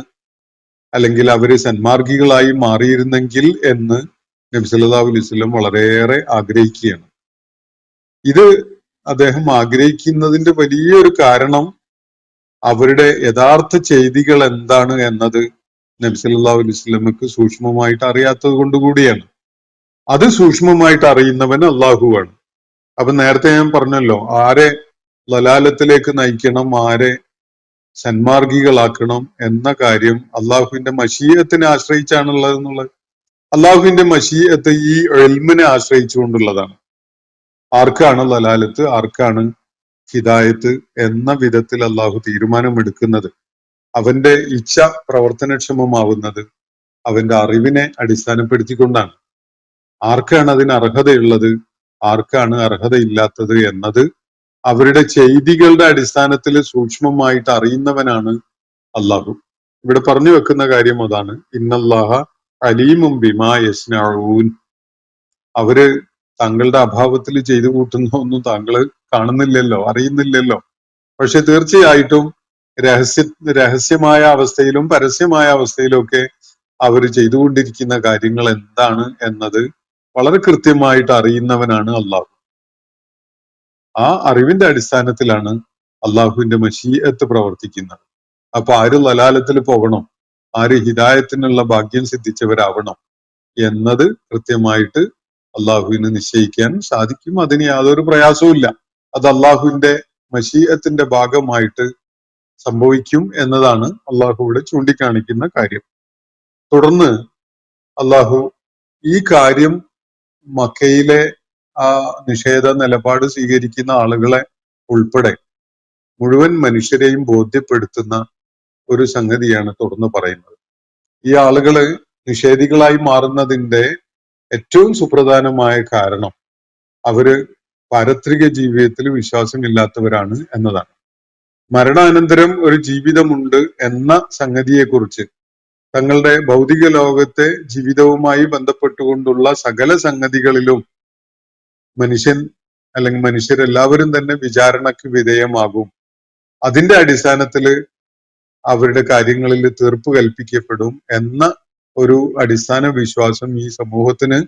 അല്ലെങ്കിൽ അവര് സന്മാർഗികളായി മാറിയിരുന്നെങ്കിൽ എന്ന് നബി സല്ലല്ലാഹു അലൈഹി വസല്ലം വളരെയേറെ ആഗ്രഹിക്കുകയാണ്. ഇത് അദ്ദേഹം ആഗ്രഹിക്കുന്നതിന്റെ വലിയൊരു കാരണം അവരുടെ യഥാർത്ഥ ചെയ്തികൾ എന്താണ് എന്നത് നബി സല്ലല്ലാഹു അലൈഹി വസല്ലമക്ക് സൂക്ഷ്മമായിട്ട് അറിയാത്തത് കൊണ്ട് കൂടിയാണ്. അത് സൂക്ഷ്മമായിട്ട് അറിയുന്നവൻ അള്ളാഹുവാണ്. അപ്പൊ നേരത്തെ ഞാൻ പറഞ്ഞല്ലോ, ആരെ ലലാലത്തിലേക്ക് നയിക്കണം, ആരെ സന്മാർഗികളാക്കണം എന്ന കാര്യം അള്ളാഹുവിന്റെ മശീഅത്തിനെ ആശ്രയിച്ചാണുള്ളത് എന്നുള്ളത്. അള്ളാഹുവിന്റെ മശീഅത്ത് ഈ ഇൽമിനെ ആശ്രയിച്ചുകൊണ്ടുള്ളതാണ്. ആർക്കാണ് ലലാലത്ത്, ആർക്കാണ് ഹിദായത്ത് എന്ന വിധത്തിൽ അള്ളാഹു തീരുമാനമെടുക്കുന്നത്, അവന്റെ ഇച്ഛ പ്രവർത്തനക്ഷമമാവുന്നത് അവന്റെ അറിവിനെ അടിസ്ഥാനപ്പെടുത്തിക്കൊണ്ടാണ്. ആർക്കാണ് അതിന് അർഹതയുള്ളത്, ആർക്കാണ് അർഹതയില്ലാത്തത് എന്നത് അവരുടെ ചെയ്തികളുടെ അടിസ്ഥാനത്തിൽ സൂക്ഷ്മമായിട്ട് അറിയുന്നവനാണ് അള്ളാഹു. ഇവിടെ പറഞ്ഞു വെക്കുന്ന കാര്യം അതാണ്. ഇന്നല്ലാഹ അലീമും ബിമാ യസ്നഊൻ. അവര് താങ്കളുടെ അഭാവത്തിൽ ചെയ്തു കൂട്ടുന്ന ഒന്നും താങ്കള് കാണുന്നില്ലല്ലോ, അറിയുന്നില്ലല്ലോ. പക്ഷെ തീർച്ചയായിട്ടും രഹസ്യമായ അവസ്ഥയിലും പരസ്യമായ അവസ്ഥയിലും ഒക്കെ അവർ ചെയ്തുകൊണ്ടിരിക്കുന്ന കാര്യങ്ങൾ എന്താണ് എന്നത് വളരെ കൃത്യമായിട്ട് അറിയുന്നവനാണ് അള്ളാഹു. ആ അറിവിന്റെ അടിസ്ഥാനത്തിലാണ് അള്ളാഹുവിന്റെ മശീഅത്ത് പ്രവർത്തിക്കുന്നത്. അപ്പൊ ആര് ലലാലത്തിൽ പോകണം, ആര് ഹിദായത്തിനുള്ള ഭാഗ്യം സിദ്ധിച്ചവരാവണം എന്നത് കൃത്യമായിട്ട് അള്ളാഹുവിന് നിശ്ചയിക്കാൻ സാധിക്കും. അതിന് യാതൊരു പ്രയാസവും ഇല്ല. അത് അള്ളാഹുവിന്റെ മശീഅത്തിന്റെ ഭാഗമായിട്ട് സംഭവിക്കും എന്നതാണ് അള്ളാഹു ഇവിടെ ചൂണ്ടിക്കാണിക്കുന്ന കാര്യം. തുടർന്ന് അള്ളാഹു ഈ കാര്യം മക്കയിലെ ആ നിഷേധ നിലപാട് സ്വീകരിക്കുന്ന ആളുകളെ ഉൾപ്പെടെ മുഴുവൻ മനുഷ്യരെയും ബോധ്യപ്പെടുത്തുന്ന ഒരു സംഗതിയാണ് തുടർന്ന് പറയുന്നത്. ഈ ആളുകള് നിഷേധികളായി മാറുന്നതിന്റെ ഏറ്റവും സുപ്രധാനമായ കാരണം അവര് പാരത്രിക ജീവിതത്തിൽ വിശ്വാസമില്ലാത്തവരാണ് എന്നതാണ്. മരണാനന്തരം ഒരു ജീവിതമുണ്ട് എന്ന സംഗതിയെക്കുറിച്ച് തങ്ങളുടെ ഭൗതിക ലോകത്തെ ജീവിതവുമായി ബന്ധപ്പെട്ടുകൊണ്ടുള്ള സകല സംഗതികളിലും മനുഷ്യരെല്ലാവരും തന്നെ വിചാരണക്ക് വിധേയമാകും. അതിന്റെ അടിസ്ഥാനത്തില് അവരുടെ കാര്യങ്ങളിൽ തീർപ്പ് കൽപ്പിക്കപ്പെടും എന്ന ഒരു അടിസ്ഥാന വിശ്വാസം ഈ സമൂഹത്തിന്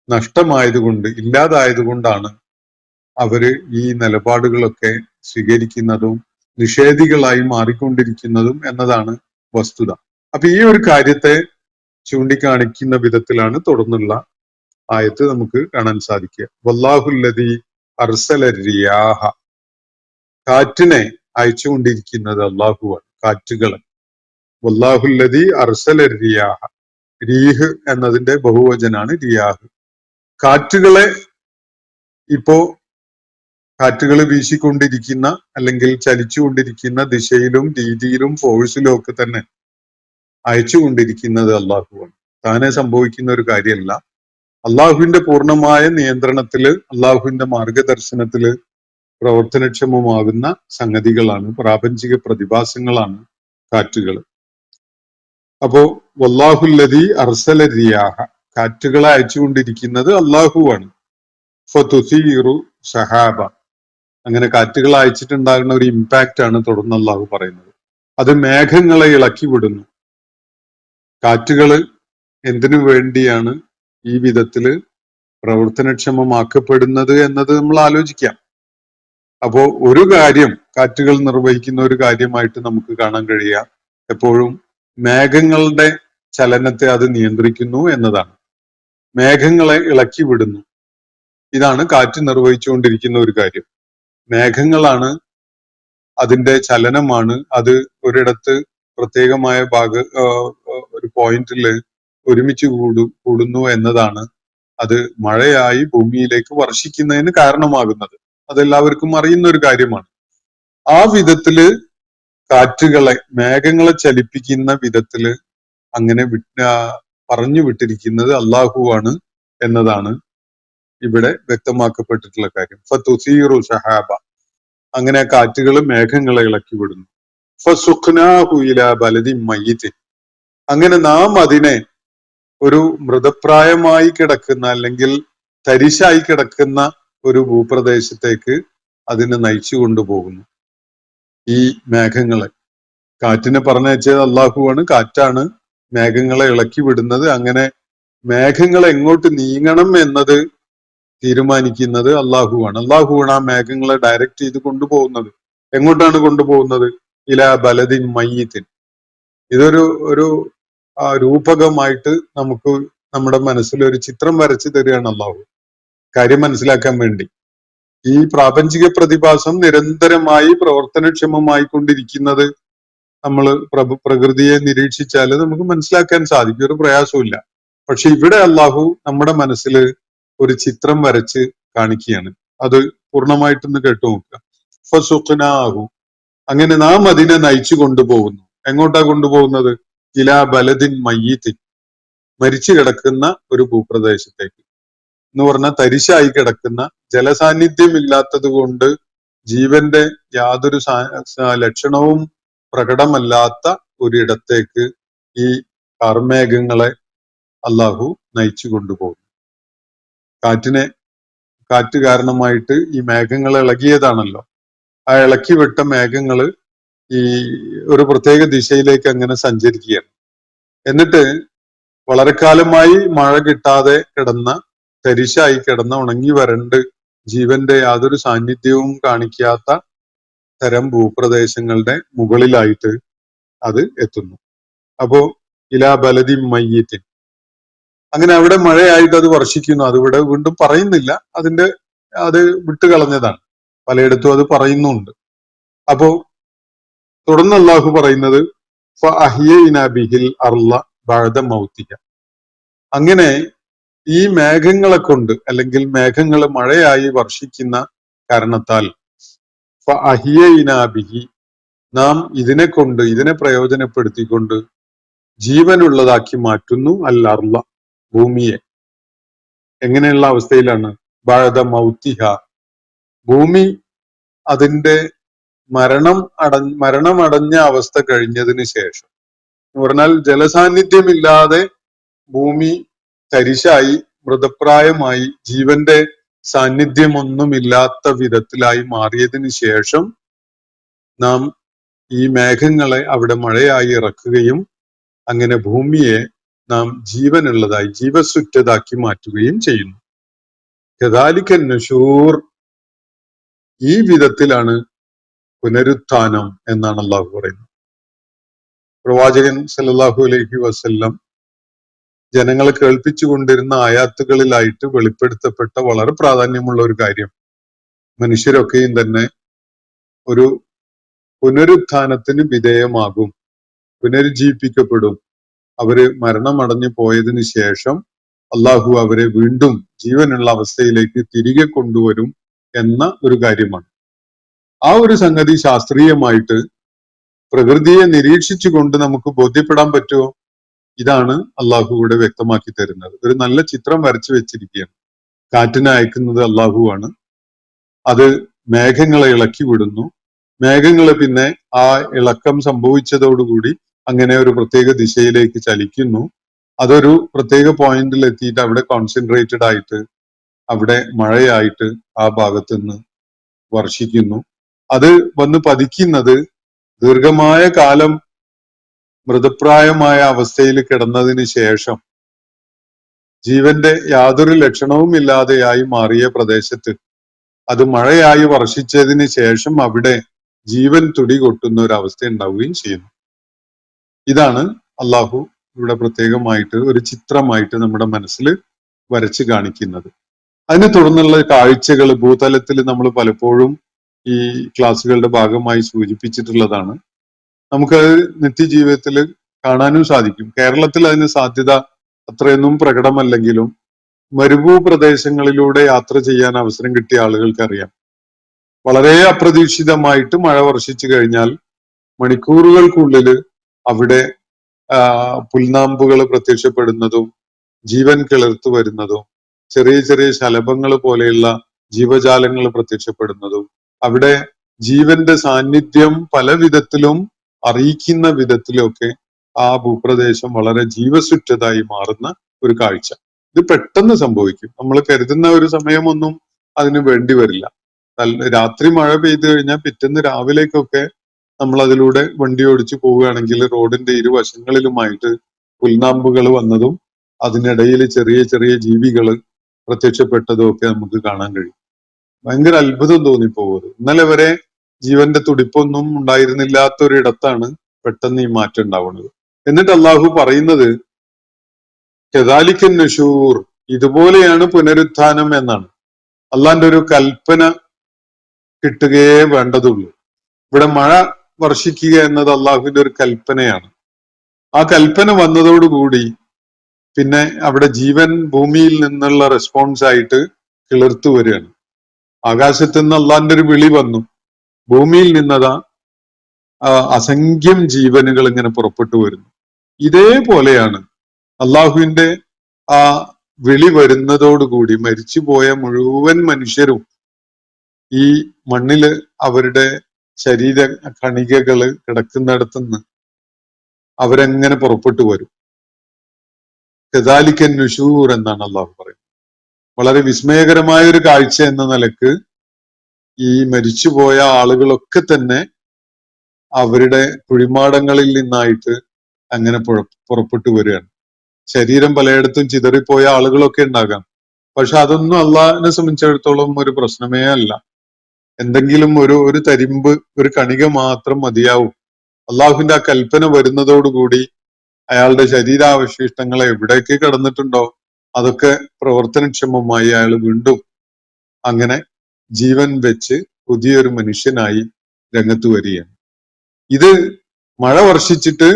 നഷ്ടമായതുകൊണ്ട്, ഇല്ലാതായതുകൊണ്ടാണ് അവര് ഈ നിലപാടുകളൊക്കെ സ്വീകരിക്കുന്നതും നിഷേധികളായി മാറിക്കൊണ്ടിരിക്കുന്നതും എന്നതാണ് വസ്തുത. അപ്പൊ ഈ ഒരു കാര്യത്തെ ചൂണ്ടിക്കാണിക്കുന്ന വിധത്തിലാണ് തുടർന്നുള്ള ആയത്ത് നമുക്ക് കാണാൻ സാധിക്കുക. വല്ലാഹുല്ലദീ അർസല റിയാഹ. കാറ്റിനെ അയച്ചുകൊണ്ടിരിക്കുന്നത് അള്ളാഹുവാണ്, കാറ്റുകളെ. വല്ലാഹുല്ലദീ അർസല റിയാഹ. രീഹ് എന്നതിന്റെ ബഹുവചനാണ് റിയാഹ്. കാറ്റുകളെ ഇപ്പോ കാറ്റുകൾ വീശിക്കൊണ്ടിരിക്കുന്ന അല്ലെങ്കിൽ ചലിച്ചുകൊണ്ടിരിക്കുന്ന ദിശയിലും രീതിയിലും ഫോഴ്സിലും ഒക്കെ തന്നെ അയച്ചുകൊണ്ടിരിക്കുന്നത് അള്ളാഹുവാണ്. താനെ സംഭവിക്കുന്ന ഒരു കാര്യമല്ല. അള്ളാഹുവിന്റെ പൂർണ്ണമായ നിയന്ത്രണത്തില്, അള്ളാഹുവിന്റെ മാർഗദർശനത്തില് പ്രവർത്തനക്ഷമമാകുന്ന സംഗതികളാണ്, പ്രാപഞ്ചിക പ്രതിഭാസങ്ങളാണ് കാറ്റുകൾ. അപ്പോ വല്ലാഹുല്ലദീ അർസല റിയാഹ. കാറ്റുകളെ അയച്ചുകൊണ്ടിരിക്കുന്നത് അള്ളാഹുവാണ്. ഫതുസീറു സഹാബ. അങ്ങനെ കാറ്റുകൾ അയച്ചിട്ടുണ്ടാകുന്ന ഒരു ഇമ്പാക്റ്റ് ആണ് തുടർന്ന് അള്ളാഹു പറയുന്നത്. അത് മേഘങ്ങളെ ഇളക്കി വിടുന്നു. കാറ്റുകള് എന്തിനു വേണ്ടിയാണ് ഈ വിധത്തില് പ്രവർത്തനക്ഷമമാക്കപ്പെടുന്നത് എന്നത് നമ്മൾ ആലോചിക്കാം. അപ്പോ ഒരു കാര്യം കാറ്റുകൾ നിർവഹിക്കുന്ന ഒരു കാര്യമായിട്ട് നമുക്ക് കാണാൻ കഴിയുക എപ്പോഴും മേഘങ്ങളുടെ ചലനത്തെ അത് നിയന്ത്രിക്കുന്നു എന്നതാണ്. മേഘങ്ങളെ ഇളക്കി വിടുന്നു. ഇതാണ് കാറ്റ് നിർവഹിച്ചുകൊണ്ടിരിക്കുന്ന ഒരു കാര്യം. മേഘങ്ങളാണ്, അതിന്റെ ചലനമാണ്. അത് ഒരിടത്ത് പ്രത്യേകമായ ഒരു പോയിന്റിൽ ഒരുമിച്ച് കൂടുന്നു എന്നതാണ് അത് മഴയായി ഭൂമിയിലേക്ക് വർഷിക്കുന്നതിന് കാരണമാകുന്നത്. അതെല്ലാവർക്കും അറിയുന്ന ഒരു കാര്യമാണ്. ആ വിധത്തില് കാറ്റുകളെ, മേഘങ്ങളെ ചലിപ്പിക്കുന്ന വിധത്തില് അങ്ങനെ പറഞ്ഞു വിട്ടിരിക്കുന്നത് അള്ളാഹുവാണ് എന്നതാണ് ഇവിടെ വ്യക്തമാക്കപ്പെട്ടിട്ടുള്ള കാര്യം. ഫതുസീറു സഹാബ, അങ്ങനെ കാറ്റുകൾ മേഘങ്ങളെ ഇളക്കി വിടുന്നു. ഫസുഖ്നാഹു ഇലാ ബലദിൻ മയ്യിത്തിൻ, അങ്ങനെ നാം അതിനെ ഒരു മൃതപ്രായമായി കിടക്കുന്ന അല്ലെങ്കിൽ തരിശായി കിടക്കുന്ന ഒരു ഭൂപ്രദേശത്തേക്ക് അതിനെ നയിച്ചു കൊണ്ടുപോകുന്നു. ഈ മേഘങ്ങളെ, കാറ്റിനെ പറഞ്ഞയച്ചത് അള്ളാഹുവാണ്. കാറ്റാണ് മേഘങ്ങളെ ഇളക്കി വിടുന്നത്. അങ്ങനെ മേഘങ്ങൾ എങ്ങോട്ട് നീങ്ങണം എന്നത് തീരുമാനിക്കുന്നത് അള്ളാഹുവാണ്. അള്ളാഹുവാണ് ആ മേഘങ്ങളെ ഡയറക്റ്റ് ചെയ്ത് കൊണ്ടുപോകുന്നത്. എങ്ങോട്ടാണ് കൊണ്ടുപോകുന്നത്? ഇലാ ബലദിൻ മയ്യിത്തിൻ. ഇതൊരു രൂപകമായിട്ട് നമുക്ക് നമ്മുടെ മനസ്സിൽ ഒരു ചിത്രം വരച്ചു തരികയാണ് അള്ളാഹു, കാര്യം മനസ്സിലാക്കാൻ വേണ്ടി. ഈ പ്രാപഞ്ചിക പ്രതിഭാസം നിരന്തരമായി പ്രവർത്തനക്ഷമമായി കൊണ്ടിരിക്കുന്നത് നമ്മൾ പ്രകൃതിയെ നിരീക്ഷിച്ചാൽ നമുക്ക് മനസ്സിലാക്കാൻ സാധിക്കും, ഒരു പ്രയാസമില്ല. പക്ഷെ ഇവിടെ അള്ളാഹു നമ്മുടെ മനസ്സിൽ ഒരു ചിത്രം വരച്ച് കാണിക്കുകയാണ്. അത് പൂർണ്ണമായിട്ടൊന്ന് കേട്ടു നോക്കുക. ഫസുഖ്നാഹു, അങ്ങനെ നാം അതിനെ നയിച്ചു കൊണ്ടുപോകുന്നു. എങ്ങോട്ടാ കൊണ്ടുപോകുന്നത്? ഇലാ ബലദിൻ മയ്യിത്തിൻ, മരിച്ചു കിടക്കുന്ന ഒരു ഭൂപ്രദേശത്തേക്ക് എന്ന് പറഞ്ഞാൽ തരിശായി കിടക്കുന്ന, ജലസാന്നിധ്യം ഇല്ലാത്തത് കൊണ്ട് ജീവന്റെ യാതൊരു ലക്ഷണവും പ്രകടമല്ലാത്ത ഒരിടത്തേക്ക് ഈ കാർമേഘങ്ങളെ അള്ളാഹു നയിച്ചു കൊണ്ടുപോകുന്നു. കാറ്റ് കാരണമായിട്ട് ഈ മേഘങ്ങൾ ഇളകിയതാണല്ലോ. ആ ഇളക്കി വിട്ട മേഘങ്ങള് ഈ ഒരു പ്രത്യേക ദിശയിലേക്ക് അങ്ങനെ സഞ്ചരിക്കുകയാണ്. എന്നിട്ട് വളരെ കാലമായി മഴ കിട്ടാതെ കിടന്ന, തരിശായി കിടന്ന, ഉണങ്ങി വരണ്ട്, ജീവന്റെ യാതൊരു സാന്നിധ്യവും കാണിക്കാത്ത തരം ഭൂപ്രദേശങ്ങളുടെ മുകളിലായിട്ട് അത് എത്തുന്നു. അപ്പോ ഇലാ ബലദി മയ്യിത്തിൻ, അങ്ങനെ അവിടെ മഴയായിട്ട് അത് വർഷിക്കുന്നു. അതിവിടെ വീണ്ടും പറയുന്നില്ല, അത് വിട്ടുകളഞ്ഞതാണ്. പലയിടത്തും അത് പറയുന്നുണ്ട്. അപ്പോ തുടർന്ന് അള്ളാഹു പറയുന്നത് ഫഅഹ്യയ്നാ ബിഹിൽ അർള ബഅദ മൗതിഹ, അങ്ങനെ ഈ മേഘങ്ങളെ കൊണ്ട്, അല്ലെങ്കിൽ മേഘങ്ങൾ മഴയായി വർഷിക്കുന്ന കാരണത്താൽ, ഫഅഹ്യയ്നാ ബിഹി, നാം ഇതിനെ പ്രയോജനപ്പെടുത്തിക്കൊണ്ട് ജീവനുള്ളതാക്കി മാറ്റുന്നു അൽ അർള, ഭൂമിയെ. എങ്ങനെയുള്ള അവസ്ഥയിലാണ്? ബഅദ മൗതിഹ, ഭൂമി അതിന്റെ മരണമടഞ്ഞ അവസ്ഥ കഴിഞ്ഞതിന് ശേഷം, എന്ന് പറഞ്ഞാൽ ജലസാന്നിധ്യമില്ലാതെ ഭൂമി തരിശായി മൃതപ്രായമായി ജീവന്റെ സാന്നിധ്യമൊന്നുമില്ലാത്ത വിധത്തിലായി മാറിയതിന് ശേഷം നാം ഈ മേഘങ്ങളെ അവിടെ മഴയായി ഇറക്കുകയും അങ്ങനെ ഭൂമിയെ നാം ജീവനുള്ളതായി, ജീവസുറ്റതാക്കി മാറ്റുകയും ചെയ്യുന്നു. കദാലിക നുശൂർ, ഈ വിധത്തിലാണ് പുനരുത്ഥാനം എന്നാണ് അള്ളാഹു പറയുന്നത്. പ്രവാചകൻ സല്ലല്ലാഹു അലൈഹി വസല്ലം ജനങ്ങളെ കേൾപ്പിച്ചുകൊണ്ടിരുന്ന ആയാത്തുകളിലായിട്ട് വെളിപ്പെടുത്തപ്പെട്ട വളരെ പ്രാധാന്യമുള്ള ഒരു കാര്യം, മനുഷ്യരൊക്കെയും തന്നെ ഒരു പുനരുത്ഥാനത്തിന് വിധേയമാകും, പുനരുജ്ജീവിപ്പിക്കപ്പെടും. അവര് മരണമടഞ്ഞു പോയതിനു ശേഷം അള്ളാഹു അവരെ വീണ്ടും ജീവനുള്ള അവസ്ഥയിലേക്ക് തിരികെ കൊണ്ടുവരും എന്ന ഒരു കാര്യമാണ്. ആ ഒരു സംഗതി ശാസ്ത്രീയമായിട്ട് പ്രകൃതിയെ നിരീക്ഷിച്ചുകൊണ്ട് നമുക്ക് ബോധ്യപ്പെടാൻ പറ്റുമോ? ഇതാണ് അള്ളാഹു ഇവിടെ വ്യക്തമാക്കി തരുന്നത്. ഒരു നല്ല ചിത്രം വരച്ചു വെച്ചിരിക്കുകയാണ്. കാറ്റിനെ അയക്കുന്നത് അള്ളാഹുവാണ്. അത് മേഘങ്ങളെ ഇളക്കി വിടുന്നു. മേഘങ്ങള് പിന്നെ ആ ഇളക്കം സംഭവിച്ചതോടുകൂടി അങ്ങനെ ഒരു പ്രത്യേക ദിശയിലേക്ക് ചലിക്കുന്നു. അതൊരു പ്രത്യേക പോയിന്റിൽ എത്തിയിട്ട് അവിടെ കോൺസെൻട്രേറ്റഡ് ആയിട്ട് അവിടെ മഴയായിട്ട് ആ ഭാഗത്ത് നിന്ന് വർഷിക്കുന്നു. അത് വന്ന് പതിക്കുന്നത് ദീർഘമായ കാലം മൃതപ്രായമായ അവസ്ഥയിൽ കിടന്നതിന് ശേഷം ജീവന്റെ യാതൊരു ലക്ഷണവും ഇല്ലാതെയായി മാറിയ പ്രദേശത്ത് അത് മഴയായി വർഷിച്ചതിന് ശേഷം അവിടെ ജീവൻ തുടി കൊട്ടുന്ന ഒരു അവസ്ഥ ഉണ്ടാവുകയും ചെയ്യുന്നു. ഇതാണ് അള്ളാഹു ഇവിടെ പ്രത്യേകമായിട്ട് ഒരു ചിത്രമായിട്ട് നമ്മുടെ മനസ്സിൽ വരച്ച് കാണിക്കുന്നത്. അതിനെ തുടർന്നുള്ള കാഴ്ചകൾ ഭൂതലത്തിൽ നമ്മൾ പലപ്പോഴും ഈ ക്ലാസ്സുകളുടെ ഭാഗമായി സൂചിപ്പിച്ചിട്ടുള്ളതാണ്. നമുക്കത് നിത്യജീവിതത്തിൽ കാണാനും സാധിക്കും. കേരളത്തിൽ അതിന് സാധ്യത അത്രയൊന്നും പ്രകടമല്ലെങ്കിലും മരുഭൂ പ്രദേശങ്ങളിലൂടെ യാത്ര ചെയ്യാൻ അവസരം കിട്ടിയ ആളുകൾക്കറിയാം, വളരെ അപ്രതീക്ഷിതമായിട്ട് മഴ വർഷിച്ചു കഴിഞ്ഞാൽ മണിക്കൂറുകൾക്കുള്ളിൽ അവിടെ പുൽനാമ്പുകൾ പ്രത്യക്ഷപ്പെടുന്നതും ജീവൻ കിളിർത്തു വരുന്നതും ചെറിയ ചെറിയ ശലഭങ്ങൾ പോലെയുള്ള ജീവജാലങ്ങൾ പ്രത്യക്ഷപ്പെടുന്നതും അവിടെ ജീവന്റെ സാന്നിധ്യം പല വിധത്തിലും അറിയിക്കുന്ന വിധത്തിലൊക്കെ ആ ഭൂപ്രദേശം വളരെ ജീവസുറ്റതായി മാറുന്ന ഒരു കാഴ്ച. ഇത് പെട്ടെന്ന് സംഭവിക്കും. നമ്മൾ കരുതുന്ന ഒരു സമയമൊന്നും അതിന് വേണ്ടി വരില്ല. രാത്രി മഴ പെയ്തു കഴിഞ്ഞാൽ പിറ്റേന്ന് രാവിലേക്കൊക്കെ നമ്മൾ അതിലൂടെ വണ്ടി ഓടിച്ചു പോവുകയാണെങ്കിൽ റോഡിന്റെ ഇരുവശങ്ങളിലുമായിട്ട് പുൽനാമ്പുകൾ വന്നതും അതിനിടയിൽ ചെറിയ ചെറിയ ജീവികൾ പ്രത്യക്ഷപ്പെട്ടതും ഒക്കെ നമുക്ക് കാണാൻ കഴിയും. ഭയങ്കര അത്ഭുതം തോന്നിപ്പോകുന്നത്. ഇന്നലെ വരെ ജീവന്റെ തുടിപ്പൊന്നും ഉണ്ടായിരുന്നില്ലാത്തൊരിടത്താണ് പെട്ടെന്ന് ഈ മാറ്റം ഉണ്ടാവുന്നത്. എന്നിട്ട് അള്ളാഹു പറയുന്നത് കദാലിക്കൻ നുശൂർ, ഇതുപോലെയാണ് പുനരുത്ഥാനം എന്നാണ്. അള്ളാന്റെ ഒരു കൽപ്പന കിട്ടുകയേ വേണ്ടതുള്ളൂ. ഇവിടെ മഴ വർഷിക്കുക എന്നത് അള്ളാഹുവിന്റെ ഒരു കൽപ്പനയാണ്. ആ കൽപ്പന വന്നതോടുകൂടി പിന്നെ അവിടെ ജീവൻ ഭൂമിയിൽ നിന്നുള്ള റെസ്പോൺസ് ആയിട്ട് കിളിർത്തു വരികയാണ്. ആകാശത്ത് നിന്ന് അള്ളാന്റെ ഒരു വിളി വന്നു, ഭൂമിയിൽ നിന്നതാ അസംഖ്യം ജീവനുകൾ ഇങ്ങനെ പുറപ്പെട്ടു വരുന്നു. ഇതേപോലെയാണ് അള്ളാഹുവിന്റെ ആ വിളി വരുന്നതോടുകൂടി മരിച്ചുപോയ മുഴുവൻ മനുഷ്യരും ഈ മണ്ണില് അവരുടെ ശരീര കണികകള് കിടക്കുന്നിടത്തുനിന്ന് അവരെങ്ങനെ പുറപ്പെട്ടു വരും. കദാലിക്കൻ നുശൂർ എന്നാണ് അള്ളാഹു പറയുന്നത്. വളരെ വിസ്മയകരമായ ഒരു കാഴ്ച എന്ന നിലക്ക് ഈ മരിച്ചുപോയ ആളുകളൊക്കെ തന്നെ അവരുടെ കുഴിമാടങ്ങളിൽ നിന്നായിട്ട് അങ്ങനെ പുറപ്പെട്ടു വരികയാണ്. ശരീരം പലയിടത്തും ചിതറിപ്പോയ ആളുകളൊക്കെ ഉണ്ടാകാം. പക്ഷെ അതൊന്നും അള്ളാഹിനെ സംബന്ധിച്ചിടത്തോളം ഒരു പ്രശ്നമേ അല്ല. എന്തെങ്കിലും ഒരു തരിമ്പ്, ഒരു കണിക മാത്രം മതിയാവും. അള്ളാഹുവിന്റെ ആ കൽപ്പന വരുന്നതോടുകൂടി അയാളുടെ ശരീരാവശിഷ്ടങ്ങൾ എവിടേക്ക് കിടന്നിട്ടുണ്ടോ അതൊക്കെ പ്രവർത്തനക്ഷമമായി അയാൾ വീണ്ടും അങ്ങനെ ജീവൻ വെച്ച് പുതിയൊരു മനുഷ്യനായി രംഗത്ത് വരികയാണ്. ഇത് മഴ വർഷിച്ചിട്ട്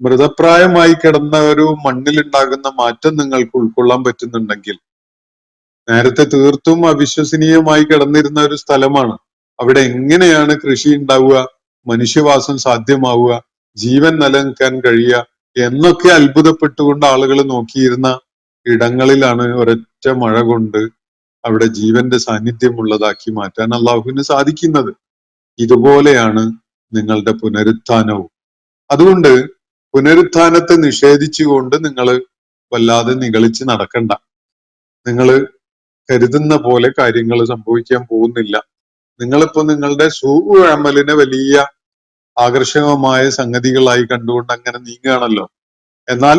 മൃതപ്രായമായി കിടന്ന ഒരു മണ്ണിലുണ്ടാകുന്ന മാറ്റം നിങ്ങൾക്ക് ഉൾക്കൊള്ളാൻ പറ്റുന്നുണ്ടെങ്കിൽ, നേരത്തെ തീർത്തും അവിശ്വസനീയമായി കിടന്നിരുന്ന ഒരു സ്ഥലമാണ്, അവിടെ എങ്ങനെയാണ് കൃഷി ഉണ്ടാവുക, മനുഷ്യവാസം സാധ്യമാവുക, ജീവൻ നിലനിൽക്കാൻ കഴിയുക എന്നൊക്കെ അത്ഭുതപ്പെട്ടുകൊണ്ട് ആളുകൾ നോക്കിയിരുന്ന ഇടങ്ങളിലാണ് ഒരൊറ്റ മഴ കൊണ്ട് അവിടെ ജീവന്റെ സാന്നിധ്യമുള്ളതാക്കി മാറ്റാൻ അള്ളാഹുവിന് സാധിക്കുന്നത്. ഇതുപോലെയാണ് നിങ്ങളുടെ പുനരുത്ഥാനവും. അതുകൊണ്ട് പുനരുത്ഥാനത്തെ നിഷേധിച്ചുകൊണ്ട് നിങ്ങൾ വല്ലാതെ നിഗളിച്ച് നടക്കണ്ട. നിങ്ങൾ കരുതുന്ന പോലെ കാര്യങ്ങൾ സംഭവിക്കാൻ പോകുന്നില്ല. നിങ്ങളിപ്പോ നിങ്ങളുടെ അമലിനെ വലിയ ആകർഷകമായ സംഗതികളായി കണ്ടുകൊണ്ട് അങ്ങനെ നീങ്ങുകയാണല്ലോ. എന്നാൽ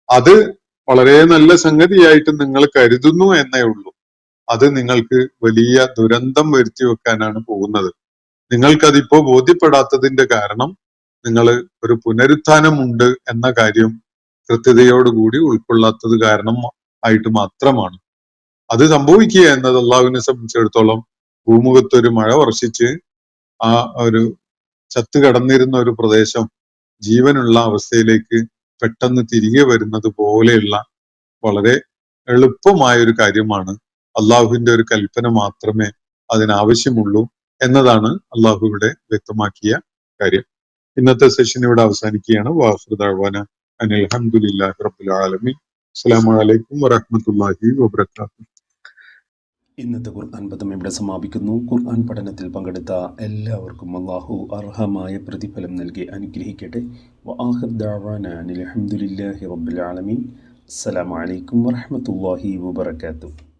അത് വളരെ നല്ല സംഗതിയായിട്ട് നിങ്ങൾ കരുതുന്നു എന്നേ ഉള്ളൂ. അത് നിങ്ങൾക്ക് വലിയ ദുരന്തം വരുത്തി വെക്കാനാണ് പോകുന്നത്. നിങ്ങൾക്കതിപ്പോ ബോധ്യപ്പെടാത്തതിന്റെ കാരണം നിങ്ങൾ ഒരു പുനരുത്ഥാനമുണ്ട് എന്ന കാര്യം കൃത്യതയോടുകൂടി ഉൾക്കൊള്ളാത്തത് കാരണം ആയിട്ട് മാത്രമാണ്. അത് സംഭവിക്കുക എന്നത് അള്ളാഹുവിനെ സംബന്ധിച്ചിടത്തോളം ഭൂമുഖത്തൊരു മഴ വർഷിച്ച് ആ ഒരു ചത്തു കടന്നിരുന്ന ഒരു പ്രദേശം ജീവനുള്ള അവസ്ഥയിലേക്ക് പെട്ടെന്ന് തിരികെ വരുന്നത് പോലെയുള്ള വളരെ എളുപ്പമായ ഒരു കാര്യമാണ്. അള്ളാഹുവിന്റെ ഒരു കൽപ്പന മാത്രമേ അതിനാവശ്യമുള്ളൂ എന്നതാണ് അള്ളാഹു ഇവിടെ വ്യക്തമാക്കിയ കാര്യം. ഇന്നത്തെ സെഷൻ ഇവിടെ അവസാനിക്കുകയാണ്. വാഖിറു ദഅ്വാന അനിൽ ഹംദുലില്ലാഹി റബ്ബിൽ ആലമീൻ. അസ്സലാമു അലൈക്കും വറഹ്മത്തുള്ളാഹി വബറകാതുഹു. ഇന്നത്തെ ഖുർആൻ പദം ഇവിടെ സമാപിക്കുന്നു. ഖുർആൻ പഠനത്തിൽ പങ്കെടുത്ത എല്ലാവർക്കും അല്ലാഹു അർഹമായ പ്രതിഫലം നൽകി അനുഗ്രഹിക്കട്ടെ. വആഖിറു ദഅ്വാന അനിൽ ഹംദുലില്ലാഹി റബ്ബിൽ ആലമീൻ. അസ്സലാമു അലൈക്കും വറഹ്മത്തുള്ളാഹി വബറകാതുഹു.